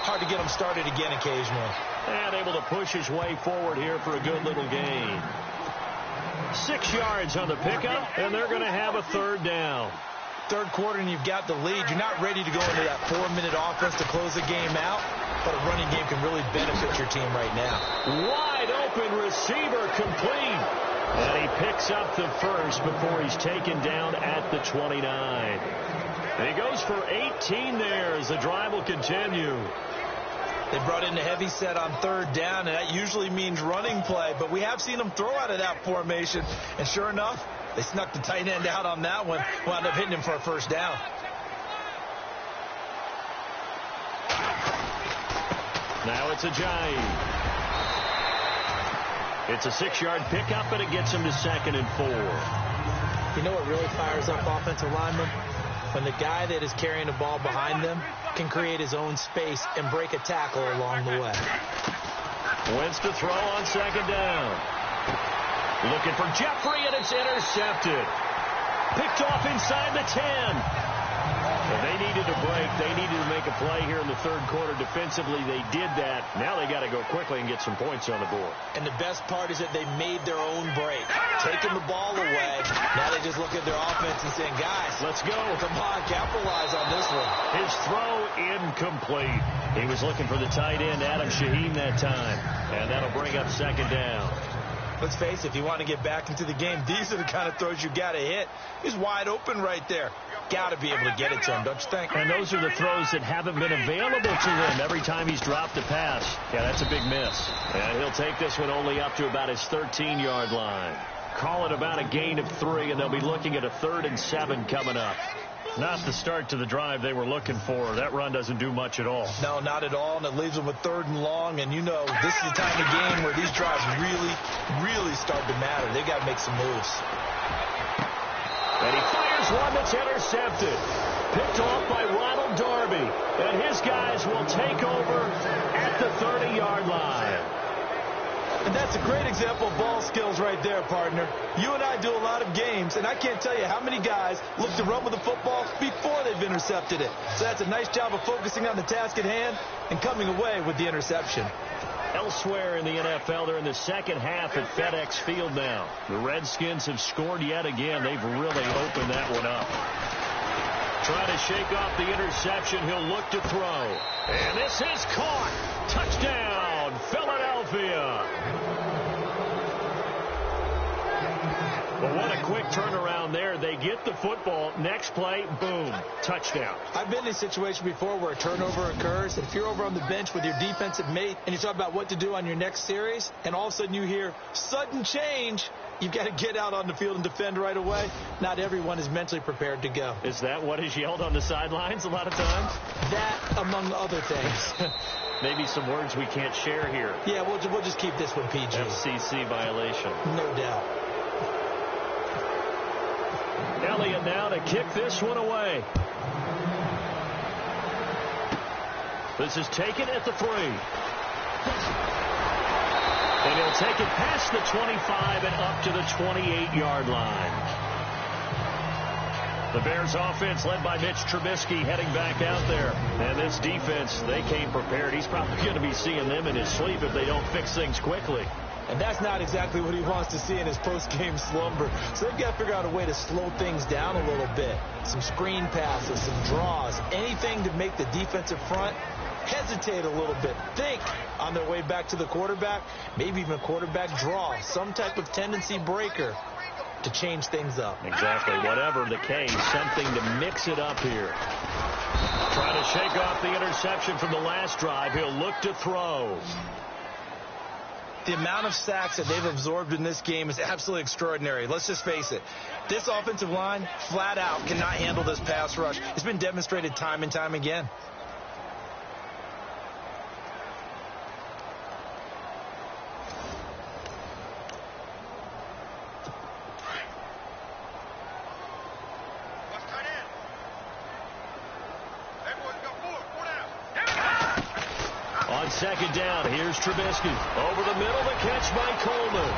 hard to get them started again occasionally. And able to push his way forward here for a good little gain. 6 yards on the pickup, and they're going to have a 3rd down. Third quarter and you've got the lead. You're not ready to go into that 4-minute offense to close the game out, but a running game can really benefit your team right now. Wide open receiver complete. And he picks up the first before he's taken down at the 29. And he goes for 18 there as the drive will continue. They brought in the heavy set on 3rd down, and that usually means running play, but we have seen them throw out of that formation, and sure enough, they snuck the tight end out on that one, wound up hitting him for a 1st down. Now it's a Ajayi. It's a 6-yard pickup, and it gets him to 2nd and 4. You know what really fires up offensive linemen? When the guy that is carrying the ball behind them can create his own space and break a tackle along the way. Wentz to throw on 2nd down. Looking for Jeffrey, and it's intercepted. Picked off inside the 10. But they needed a break. They needed to make a play here in the 3rd quarter. Defensively, they did that. Now they got to go quickly and get some points on the board. And the best part is that they made their own break. Taking the ball away. Now they just look at their offense and saying, guys, let's go. Come on, capitalize on this one. His throw incomplete. He was looking for the tight end, Adam Shaheen, that time. And that'll bring up 2nd down. Let's face it, if you want to get back into the game, these are the kind of throws you got to hit. He's wide open right there. Got to be able to get it to him, don't you think? And those are the throws that haven't been available to him every time he's dropped a pass. Yeah, that's a big miss. And he'll take this one only up to about his 13-yard line. Call it about a gain of 3, and they'll be looking at a 3rd and 7 coming up. Not the start to the drive they were looking for. That run doesn't do much at all. No, not at all, and it leaves them with 3rd and long, and you know this is the time of game where these drives really start to matter. They got to make some moves. And he fires one that's intercepted. Picked off by Ronald Darby, and his guys will take over at the 30-yard line. And that's a great example of ball skills right there, partner. You and I do a lot of games, and I can't tell you how many guys look to run with the football before they've intercepted it. So that's a nice job of focusing on the task at hand and coming away with the interception. Elsewhere in the NFL, they're in the second half at FedEx Field now. The Redskins have scored yet again. They've really opened that one up. Trying to shake off the interception. He'll look to throw. And this is caught. Touchdown, Philadelphia. Well, what a quick turnaround there. They get the football. Next play, boom, touchdown. I've been in a situation before where a turnover occurs, and if you're over on the bench with your defensive mate and you talk about what to do on your next series, and all of a sudden you hear sudden change, you've got to get out on the field and defend right away. Not everyone is mentally prepared to go. Is that what is yelled on the sidelines a lot of times? That, among other things. Maybe some words we can't share here. Yeah, we'll just keep this one PG. FCC violation. No doubt. Elliott now to kick this one away. This is taken at the 3. And he'll take it past the 25 and up to the 28-yard line. The Bears offense led by Mitch Trubisky heading back out there. And this defense, they came prepared. He's probably going to be seeing them in his sleep if they don't fix things quickly. And that's not exactly what he wants to see in his post-game slumber. So they've got to figure out a way to slow things down a little bit. Some screen passes, some draws, anything to make the defensive front hesitate a little bit. Think on their way back to the quarterback, maybe even a quarterback draw, some type of tendency breaker to change things up. Exactly. Whatever the case, something to mix it up here. Trying to shake off the interception from the last drive. He'll look to throw. The amount of sacks that they've absorbed in this game is absolutely extraordinary. Let's just face it. This offensive line, flat out, cannot handle this pass rush. It's been demonstrated time and time again. second down. Here's Trubisky. Over the middle, the catch by Coleman.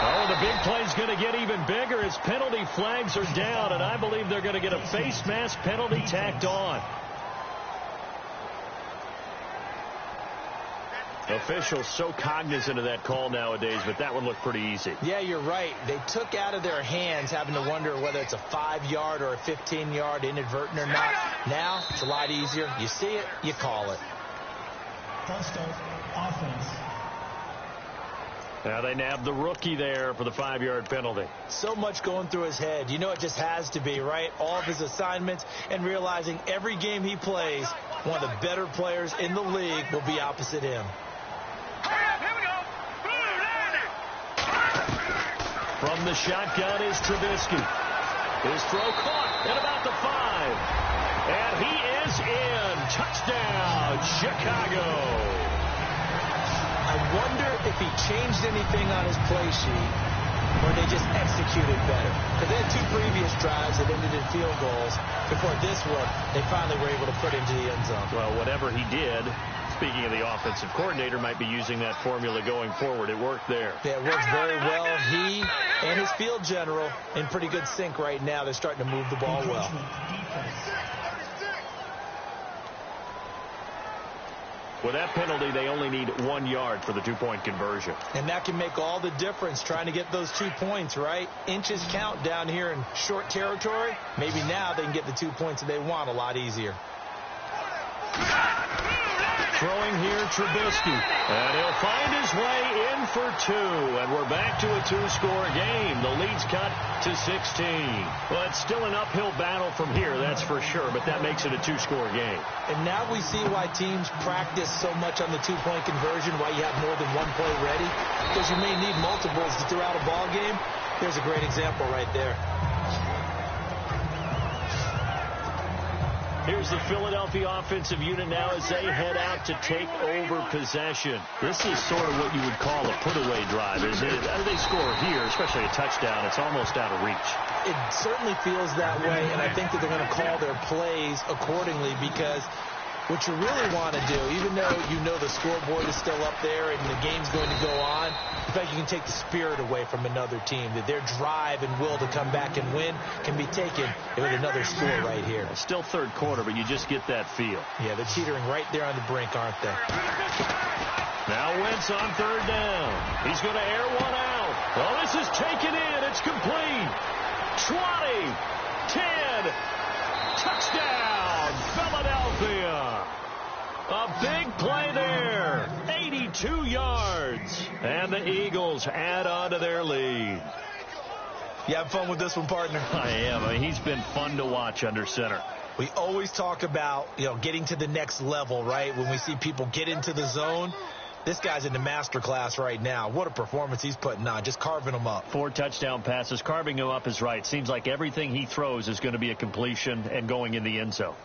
Oh, the big play's going to get even bigger as penalty flags are down, and I believe they're going to get a face mask penalty tacked on. Officials so cognizant of that call nowadays, but that one looked pretty easy. Yeah, you're right. They took out of their hands having to wonder whether it's a 5-yard or a 15-yard inadvertent or not. Now, it's a lot easier. You see it, you call it. First offense. Now they nabbed the rookie there for the 5-yard penalty. So much going through his head. You know it just has to be, right? All of his assignments and realizing every game he plays, one of the better players in the league will be opposite him. From the shotgun is Trubisky. His throw caught at about the 5. And he is in. Touchdown, Chicago. I wonder if he changed anything on his play sheet or they just executed better. Because they had 2 previous drives that ended in field goals. Before this one, they finally were able to put it into the end zone. Well, whatever he did, speaking of the offensive coordinator, might be using that formula going forward. It worked there. Yeah, it works very well. He and his field general in pretty good sync right now. They're starting to move the ball well. With that penalty, they only need 1 yard for the 2-point conversion. And that can make all the difference trying to get those 2 points, right? Inches count down here in short territory. Maybe now they can get the 2 points that they want a lot easier. Throwing here, Trubisky. And he'll find his way in for 2. And we're back to a 2-score game. The lead's cut to 16. Well, it's still an uphill battle from here, that's for sure. But that makes it a 2-score game. And now we see why teams practice so much on the 2-point conversion, why you have more than 1 play ready. Because you may need multiples throughout a ball game. There's a great example right there. Here's the Philadelphia offensive unit now as they head out to take over possession. This is sort of what you would call a put-away drive, isn't it? As they score here, especially a touchdown, it's almost out of reach. It certainly feels that way, and I think that they're going to call their plays accordingly because what you really want to do, even though you know the scoreboard is still up there and the game's going to go on, in fact, you can take the spirit away from another team, that their drive and will to come back and win can be taken with another score right here. It's still third quarter, but you just get that feel. Yeah, they're teetering right there on the brink, aren't they? Now Wentz on third down. He's going to air one out. Well, this is taken in. It's complete. 20, 10, touchdown, Philadelphia. A big play there, 82 yards, and the Eagles add on to their lead. You have fun with this one, partner? I am. I mean, he's been fun to watch under center. We always talk about, getting to the next level, right? When we see people get into the zone, this guy's in the master class right now. What a performance he's putting on, just carving them up. 4 touchdown passes. Carving him up is right. Seems like everything he throws is going to be a completion and going in the end zone.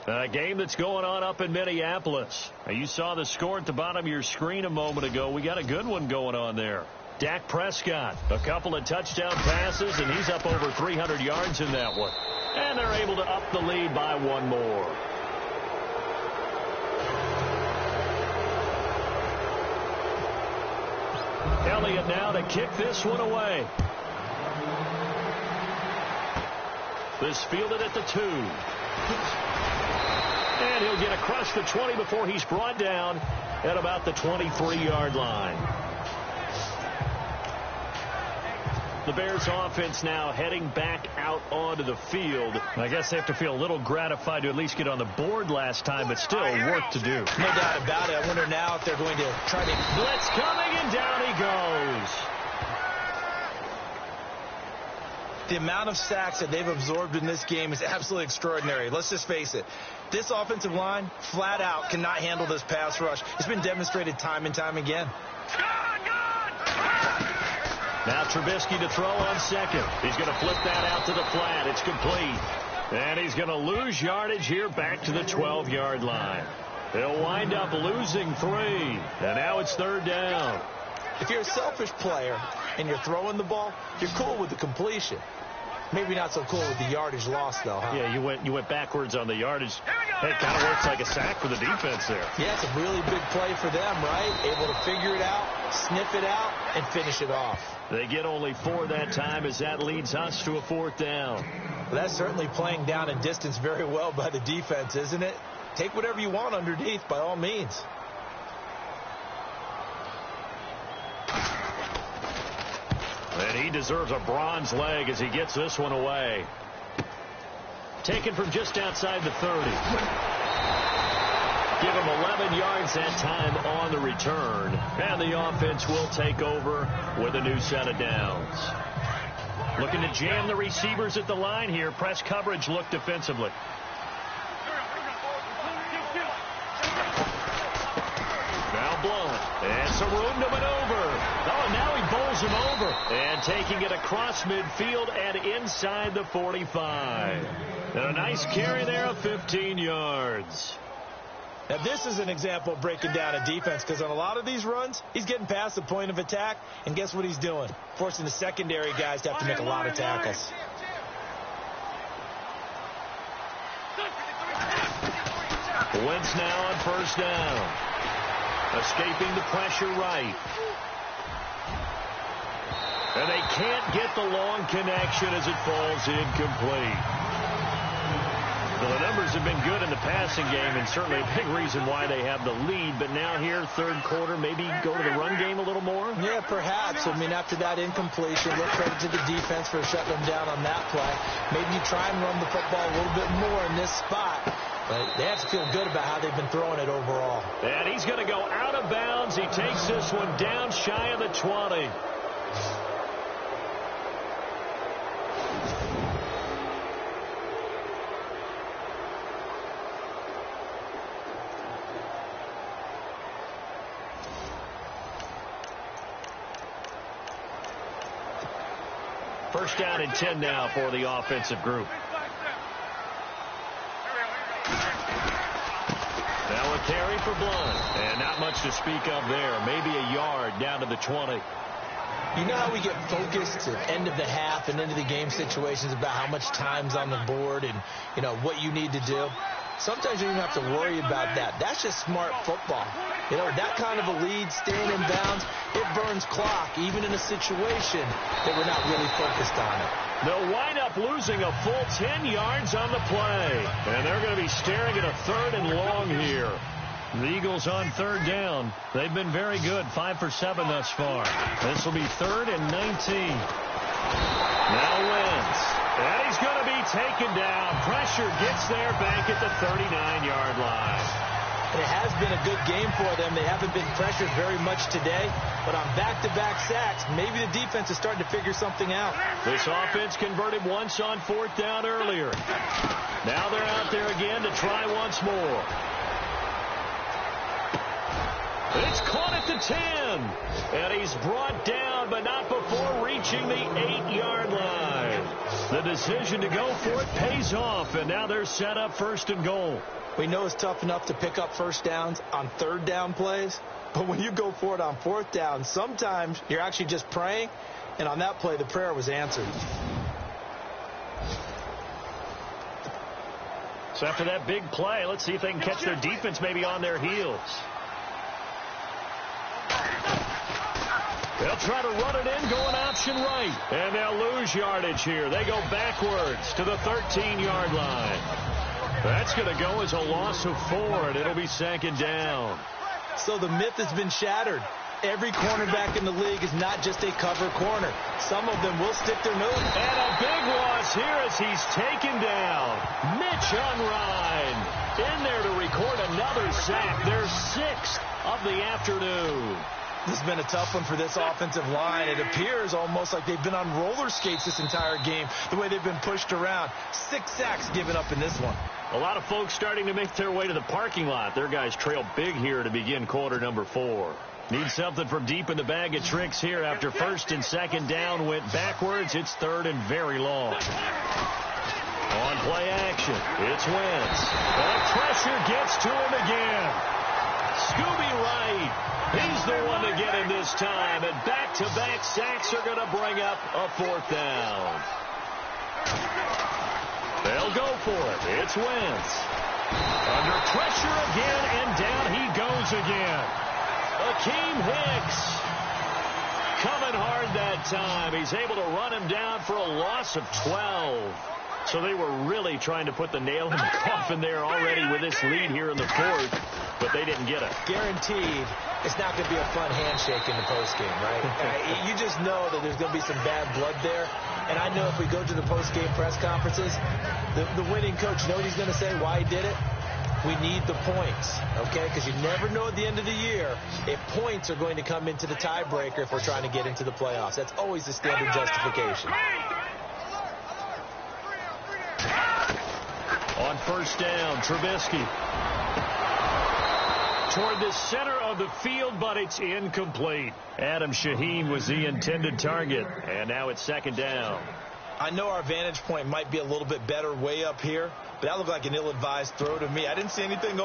A game that's going on up in Minneapolis. Now, you saw the score at the bottom of your screen a moment ago. We got a good one going on there. Dak Prescott, a couple of touchdown passes, and he's up over 300 yards in that one. And they're able to up the lead by 1 more. Elliott now to kick this one away. This fielded at the 2. And he'll get across the 20 before he's brought down at about the 23-yard line. The Bears offense now heading back out onto the field. I guess they have to feel a little gratified to at least get on the board last time, but still work to do. No doubt about it. I wonder now if they're going to try to... Blitz coming, and down he goes. The amount of sacks that they've absorbed in this game is absolutely extraordinary. Let's just face it. This offensive line, flat out, cannot handle this pass rush. It's been demonstrated time and time again. Now Trubisky to throw on second. He's going to flip that out to the flat. It's complete. And he's going to lose yardage here back to the 12-yard line. He'll wind up losing 3. And now it's third down. If you're a selfish player and you're throwing the ball, you're cool with the completion. Maybe not so cool with the yardage loss, though, huh? Yeah, you went backwards on the yardage. It kind of works like a sack for the defense there. Yeah, it's a really big play for them, right? Able to figure it out, sniff it out, and finish it off. They get only 4 that time as that leads us to a 4th down. Well, that's certainly playing down and distance very well by the defense, isn't it? Take whatever you want underneath, by all means. And he deserves a bronze leg as he gets this one away. Taken from just outside the 30. Give him 11 yards that time on the return. And the offense will take over with a new set of downs. Looking to jam the receivers at the line here. Press coverage look defensively. Now Blunt. And some room to maneuver. Oh, now he bowls him over. And taking it across midfield and inside the 45. And a nice carry there of 15 yards. Now, this is an example of breaking down a defense, because on a lot of these runs, he's getting past the point of attack, and guess what he's doing? Forcing the secondary guys to have to make a lot of tackles. Wentz now on 1st down. Escaping the pressure right. And they can't get the long connection as it falls incomplete. Well, the numbers have been good in the passing game, and certainly a big reason why they have the lead. But now here, 3rd quarter, maybe go to the run game a little more? Yeah, perhaps. I mean, after that incompletion, look credit to the defense for shutting them down on that play. Maybe you try and run the football a little bit more in this spot. But they have to feel good about how they've been throwing it overall. And he's going to go out of bounds. He takes this one down shy of the 20. First down and 10 now for the offensive group. Now a carry for Blunt. And not much to speak of there. Maybe a yard down to the 20. You know how we get focused at end of the half and into the game situations about how much time's on the board and, you know, what you need to do? Sometimes you don't have to worry about that. That's just smart football. You know, that kind of a lead, staying in bounds, it burns clock, even in a situation that we're not really focused on it. They'll wind up losing a full 10 yards on the play. And they're going to be staring at a 3rd and long here. The Eagles on 3rd down. They've been very good, 5 for 7 thus far. This will be 3rd and 19. Now Wentz. And he's going to be taken down. Pressure gets there back at the 39-yard line. It has been a good game for them. They haven't been pressured very much today, but on back-to-back sacks, maybe the defense is starting to figure something out. This offense converted once on 4th down earlier. Now they're out there again to try once more. It's caught at the 10. And he's brought down, but not before reaching the 8-yard line. The decision to go for it pays off, and now they're set up 1st and goal. We know it's tough enough to pick up first downs on 3rd down plays, but when you go for it on 4th down, sometimes you're actually just praying, and on that play, the prayer was answered. So after that big play, let's see if they can catch their defense maybe on their heels. They'll try to run it in, going option right. And they'll lose yardage here. They go backwards to the 13-yard line. That's going to go as a loss of 4, and it'll be 2nd down. So the myth has been shattered. Every cornerback in the league is not just a cover corner. Some of them will stick their nose. And a big loss here as he's taken down. Mitch Unrein in there to record another sack. Their 6th of the afternoon. This has been a tough one for this offensive line. It appears almost like they've been on roller skates this entire game, the way they've been pushed around. 6 sacks given up in this one. A lot of folks starting to make their way to the parking lot. Their guys trail big here to begin quarter number 4. Need something from deep in the bag of tricks here after 1st and 2nd down went backwards. It's 3rd and very long. On play action, it's Wentz. And pressure gets to him again. Scooby Wright. He's the one to get him this time. And back-to-back sacks are going to bring up a 4th down. They'll go for it. It's Wentz. Under pressure again, and down he goes again. Akeem Hicks coming hard that time. He's able to run him down for a loss of 12. So they were really trying to put the nail in the coffin there already with this lead here in the fourth, but they didn't get it. Guaranteed it's not going to be a fun handshake in the postgame, right? You just know that there's going to be some bad blood there. And I know if we go to the postgame press conferences, the winning coach, you know what he's going to say, why he did it? We need the points, okay? Because you never know at the end of the year if points are going to come into the tiebreaker if we're trying to get into the playoffs. That's always the standard justification. On first down, Trubisky toward the center of the field, but it's incomplete. Adam Shaheen was the intended target, and now it's second down. I know our vantage point might be a little bit better way up here, but that looked like an ill-advised throw to me. I didn't see anything.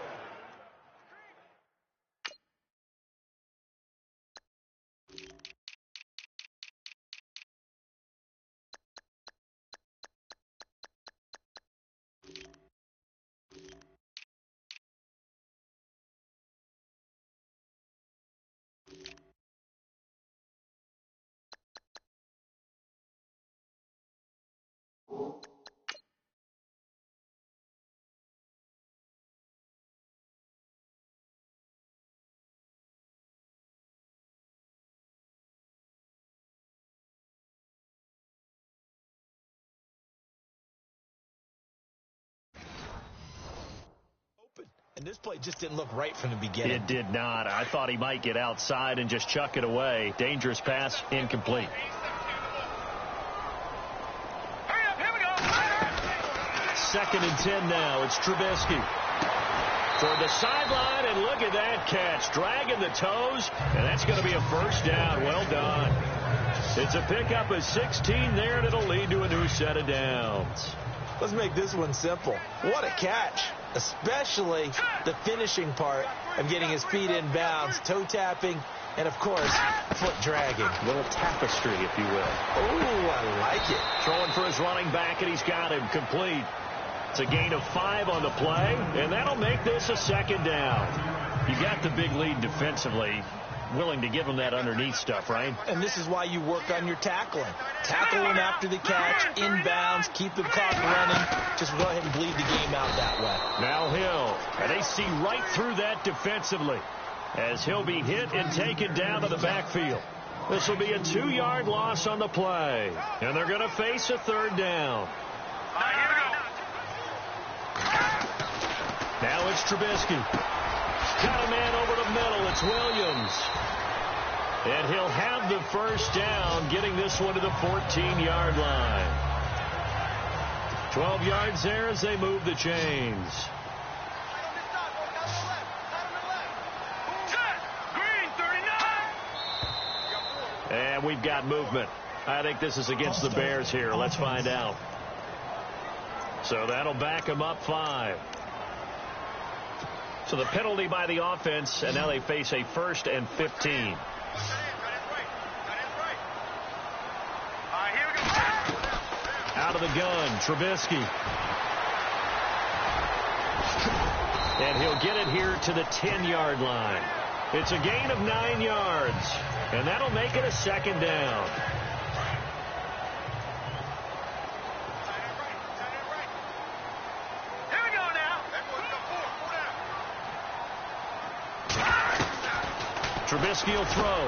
And this play just didn't look right from the beginning. It did not. I thought he might get outside and just chuck it away. Dangerous pass, incomplete. Second and 10 now. It's Trubisky toward the sideline, and look at that catch. Dragging the toes, and that's going to be a first down. Well done. It's a pickup of 16 there, and it'll lead to a new set of downs. Let's make this one simple. What a catch, especially the finishing part of getting his feet in bounds, toe tapping, and, of course, foot dragging. A little tapestry, if you will. Oh, I like it. Throwing for his running back, and he's got him complete. It's a gain of 5 on the play, and that'll make this a second down. You got the big lead defensively. Willing to give him that underneath stuff, right? And this is why you work on your tackling. Tackle him after the catch, inbounds, keep the clock running. Just go ahead and bleed the game out that way. Now Hill, and they see right through that defensively as he'll be hit and taken down to the backfield. This will be a 2-yard loss on the play, and they're going to face a third down. Now it's Trubisky. Got a man over the middle. It's Williams. And he'll have the first down, getting this one to the 14-yard line. 12 yards there as they move the chains. And we've got movement. I think this is against the Bears here. Let's find out. So that'll back them up 5. So the penalty by the offense, and now they face a 1st and 15. Out of the gun, Trubisky. And he'll get it here to the 10-yard line. It's a gain of 9 yards, and that'll make it a second down. Trubisky will throw.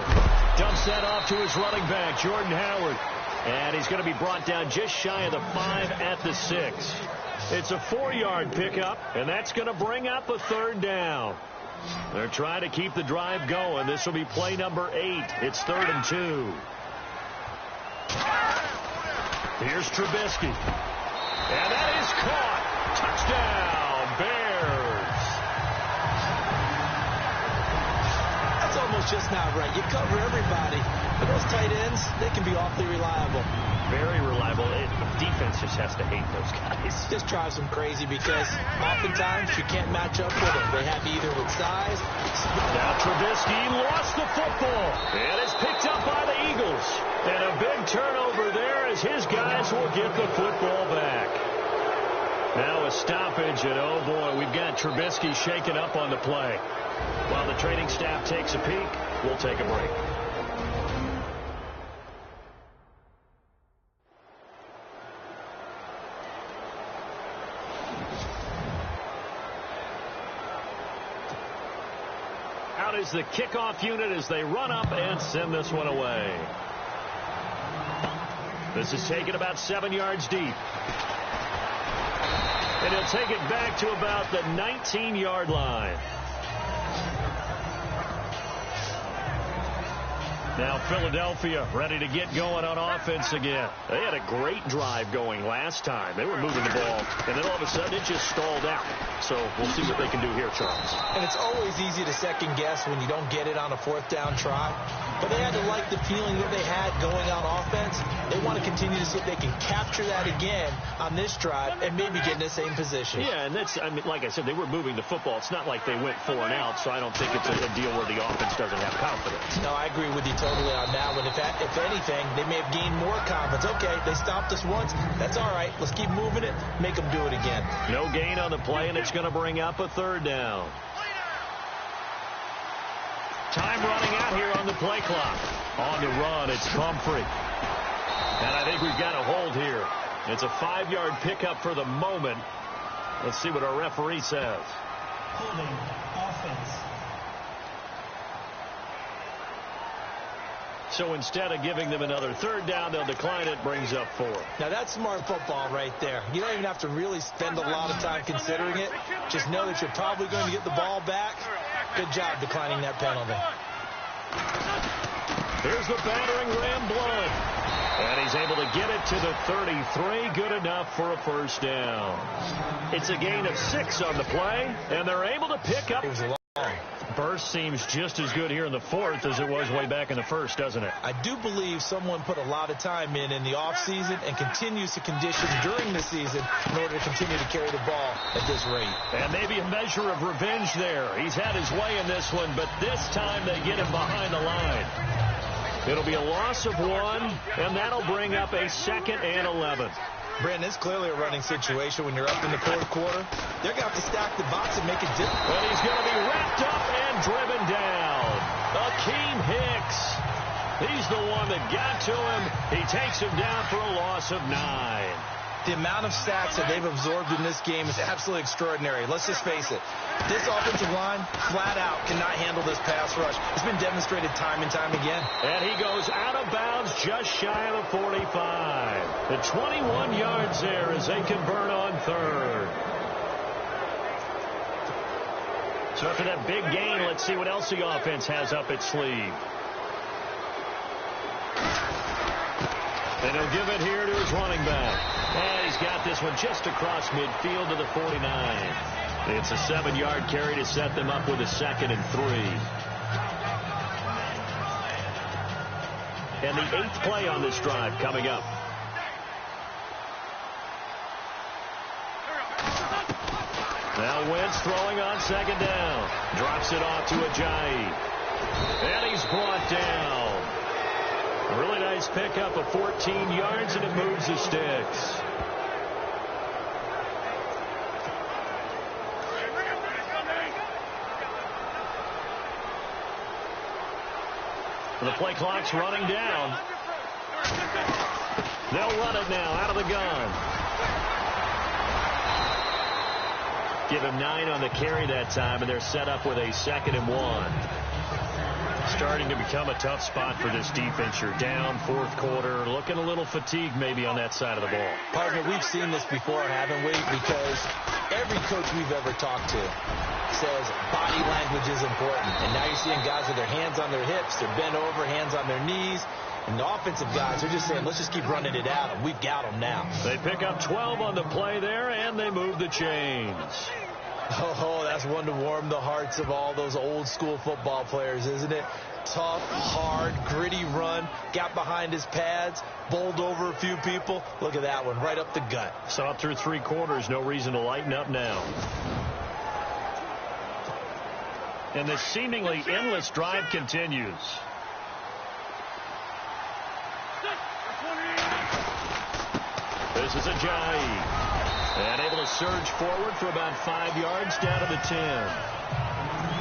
Dumps that off to his running back, Jordan Howard. And he's going to be brought down just shy of the 5 at the 6. It's a 4-yard pickup, and that's going to bring up a third down. They're trying to keep the drive going. This will be play number 8. It's 3rd and 2. Here's Trubisky. And that is caught. Touchdown, Bears. Almost just not right. You cover everybody, but those tight ends, they can be awfully reliable. Very reliable. Defense just has to hate those guys. Just drives them crazy because oftentimes you can't match up with them. They have either with size. Now Trubisky lost the football, and it's picked up by the Eagles. And a big turnover there as his guys will get the football back. Now a A stoppage, and oh boy, we've got Trubisky shaken up on the play. While the training staff takes a peek, we'll take a break. Out is the kickoff unit as they run up and send this one away. This is taken about 7 yards deep. And he'll take it back to about the 19-yard line. Now Philadelphia ready to get going on offense again. They had a great drive going last time. They were moving the ball, and then all of a sudden it just stalled out. So we'll see what they can do here, Charles. And it's always easy to second guess when you don't get it on a fourth down try. But they had to like the feeling that they had going on offense. They want to continue to see if they can capture that again on this drive and maybe get in the same position. Yeah, and that's, I mean, like I said, they were moving the football. It's not like they went 4 and out, so I don't think it's a deal where the offense doesn't have confidence. No, I agree with you totally on that one. If anything, they may have gained more confidence. Okay, they stopped us once. That's all right. Let's keep moving it. Make them do it again. No gain on the play, and it's going to bring up a 3rd down. Time running out here on the play clock. On the run, it's Humphrey. And I think we've got a hold here. It's a 5-yard pickup for the moment. Let's see what our referee says. Holding offense. So instead of giving them another 3rd down, they'll decline it, brings up 4. Now that's smart football right there. You don't even have to really spend a lot of time considering it. Just know that you're probably going to get the ball back. Good job declining that penalty. Here's the battering ram Blunt. And he's able to get it to the 33. Good enough for a 1st down. It's a gain of 6 on the play, and they're able to pick up. Burst seems just as good here in the 4th as it was way back in the 1st, doesn't it? I do believe someone put a lot of time in the offseason and continues to condition during the season in order to continue to carry the ball at this rate. And maybe a measure of revenge there. He's had his way in this one, but this time they get him behind the line. It'll be a loss of 1, and that'll bring up a 2nd and 11. Brandon, it's clearly a running situation when you're up in the 4th quarter. They're going to have to stack the box and make it difficult. But he's going to be wrapped up and driven down. Akeem Hicks. He's the one that got to him. He takes him down for a loss of 9. The amount of sacks that they've absorbed in this game is absolutely extraordinary. Let's just face it. This offensive line, flat out, cannot handle this pass rush. It's been demonstrated time and time again. And he goes out of bounds just shy of the 45. The 21 yards there as they convert on 3rd. So after that big gain, let's see what else the offense has up its sleeve. And he'll give it here to his running back. And he's got this one just across midfield to the 49. It's a 7-yard carry to set them up with a 2nd and 3. And the 8th play on this drive coming up. Now Wentz throwing on 2nd down. Drops it off to Ajayi. And he's brought down. A really nice pickup of 14 yards, and it moves the sticks. The play clock's running down. They'll run it now out of the gun. Give him 9 on the carry that time, and they're set up with a 2nd and 1. Starting to become a tough spot for this defense. You're down 4th quarter, looking a little fatigued maybe on that side of the ball. Partner, we've seen this before, haven't we? Because every coach we've ever talked to says body language is important. And now you're seeing guys with their hands on their hips, they're bent over, hands on their knees. And the offensive guys are just saying, let's just keep running it at them. We've got them now. They pick up 12 on the play there, and they move the chains. Oh, that's one to warm the hearts of all those old school football players, isn't it? Tough, hard, gritty run. Got behind his pads, bowled over a few people. Look at that one, right up the gut. Saw it through 3 quarters. No reason to lighten up now. And this seemingly endless drive continues. This is Ajayi. And able to surge forward for about 5 yards down to the 10.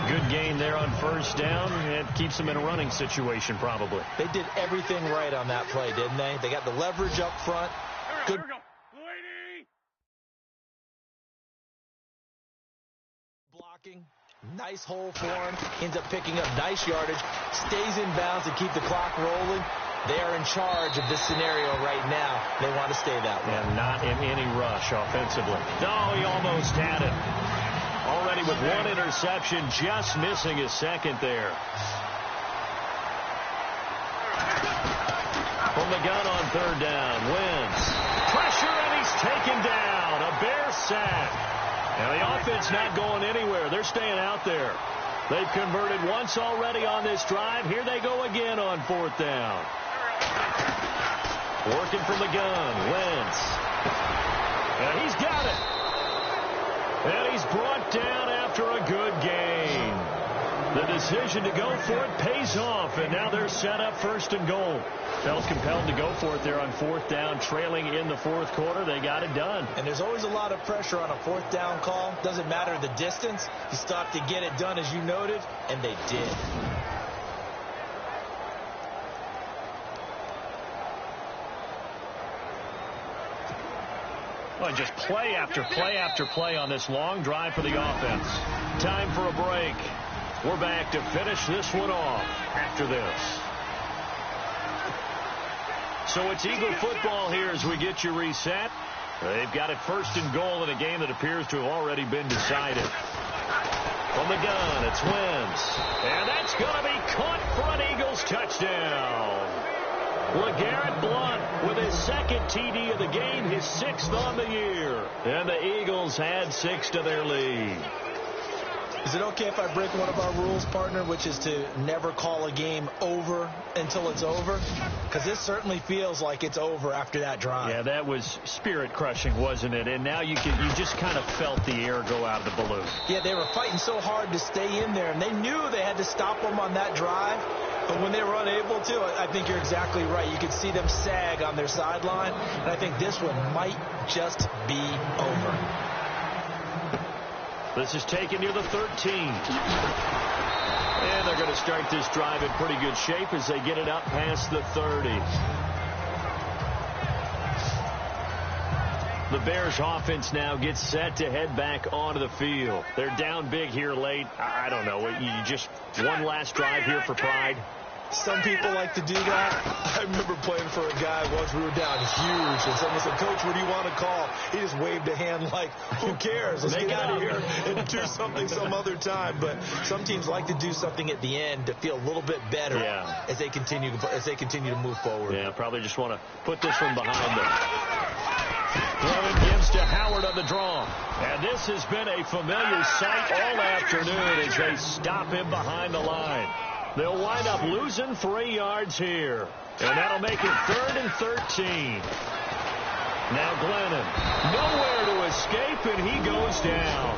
Good gain there on first down. It keeps them in a running situation probably. They did everything right on that play, didn't they? They got the leverage up front. Good. Blocking. Nice hole for him. Ends up picking up nice yardage. Stays in bounds to keep the clock rolling. They are in charge of this scenario right now. They want to stay that way. And not in any rush offensively. Oh, he almost had it. Already with one interception, just missing his second there. From the gun on third down, Wentz. Pressure, and he's taken down. A Bear sack. Now the offense not going anywhere. They're staying out there. They've converted once already on this drive. Here they go again on fourth down. Working from the gun, Wentz. And he's got it. And he's brought down after a good gain. The decision to go for it pays off, and now they're set up first and goal. Felt compelled to go for it there on fourth down, trailing in the fourth quarter. They got it done. And there's always a lot of pressure on a fourth down call. Doesn't matter the distance. You stop to get it done, as you noted, and they did. Well, just play after play after play on this long drive for the offense. Time for a break. We're back to finish this one off after this. So it's Eagle football here as we get you reset. They've got it first and goal in a game that appears to have already been decided. From the gun, it's Wentz. And that's going to be caught for an Eagles touchdown. LeGarrette Blount with his second TD of the game, his 6th on the year. And the Eagles add 6 to their lead. Is it okay if I break one of our rules, partner, which is to never call a game over until it's over? Because this certainly feels like it's over after that drive. Yeah, that was spirit-crushing, wasn't it? And now you just kind of felt the air go out of the balloon. Yeah, they were fighting so hard to stay in there, and they knew they had to stop them on that drive. But when they were unable to, I think you're exactly right. You could see them sag on their sideline, and I think this one might just be over. This is taken near the 13. And they're going to start this drive in pretty good shape as they get it up past the 30. The Bears offense now gets set to head back onto the field. They're down big here late. I don't know. You just one last drive here for pride. Some people like to do that. I remember playing for a guy once. We were down huge, and someone said, "Coach, what do you want to call?" He just waved a hand like, "Who cares? Let's get out of here and do something some other time." But some teams like to do something at the end to feel a little bit better as they continue to move forward. Yeah, probably just want to put this one behind them. Throwing gives to Howard on the draw. And this has been a familiar sight all afternoon as they stop him behind the line. They'll wind up losing 3 yards here. And that'll make it 3rd and 13. Now Glennon. Nowhere to escape, and he goes down.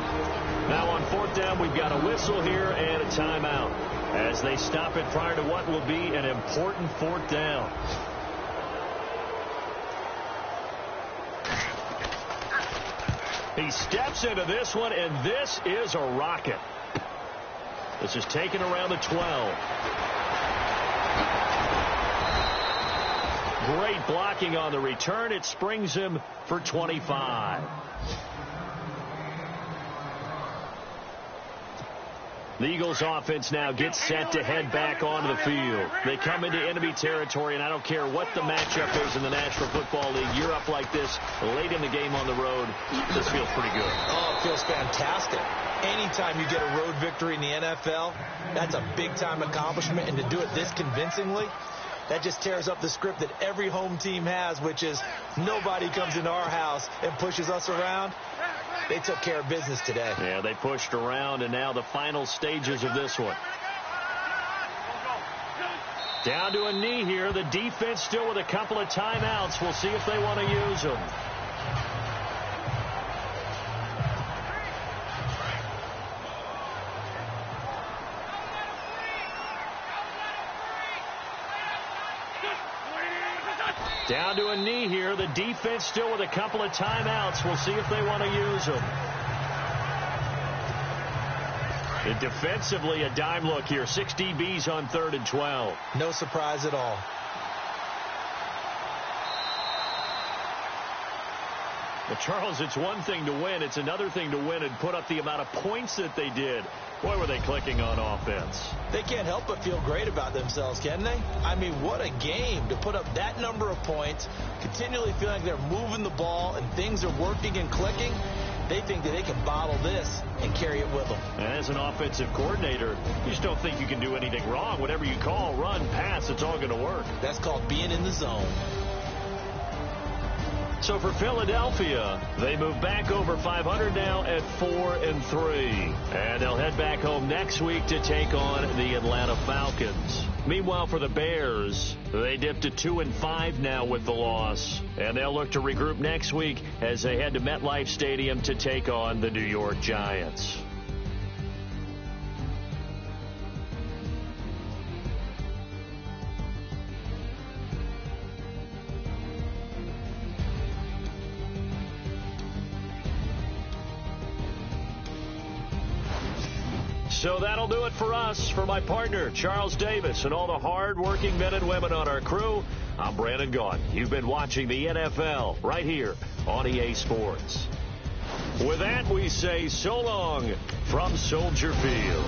Now on fourth down, we've got a whistle here and a timeout as they stop it prior to what will be an important fourth down. He steps into this one, and this is a rocket. This is taken around the 12. Great blocking on the return. It springs him for 25. The Eagles offense now gets set to head back onto the field. They come into enemy territory, and I don't care what the matchup is in the National Football League. You're up like this late in the game on the road. This feels pretty good. Oh, it feels fantastic. Anytime you get a road victory in the NFL, that's a big-time accomplishment, and to do it this convincingly, that just tears up the script that every home team has, which is nobody comes into our house and pushes us around. They took care of business today. Yeah, they pushed around, and now the final stages of this one. Down to a knee here. The defense still with a couple of timeouts. We'll see if they want to use them. Down to a knee here. The defense still with a couple of timeouts. We'll see if they want to use them. And defensively, a dime look here. 6 DBs on 3rd and 12. No surprise at all. But Charles, it's one thing to win. It's another thing to win and put up the amount of points that they did. Boy, were they clicking on offense. They can't help but feel great about themselves, can they? I mean, what a game to put up that number of points, continually feeling like they're moving the ball and things are working and clicking. They think that they can bottle this and carry it with them. As an offensive coordinator, you just don't think you can do anything wrong. Whatever you call, run, pass, it's all going to work. That's called being in the zone. So for Philadelphia, they move back over 500 now at 4-3. And they'll head back home next week to take on the Atlanta Falcons. Meanwhile, for the Bears, they dipped to 2-5 now with the loss. And they'll look to regroup next week as they head to MetLife Stadium to take on the New York Giants. So that'll do it for us. For my partner, Charles Davis, and all the hard-working men and women on our crew, I'm Brandon Gaudin. You've been watching the NFL right here on EA Sports. With that, we say so long from Soldier Field.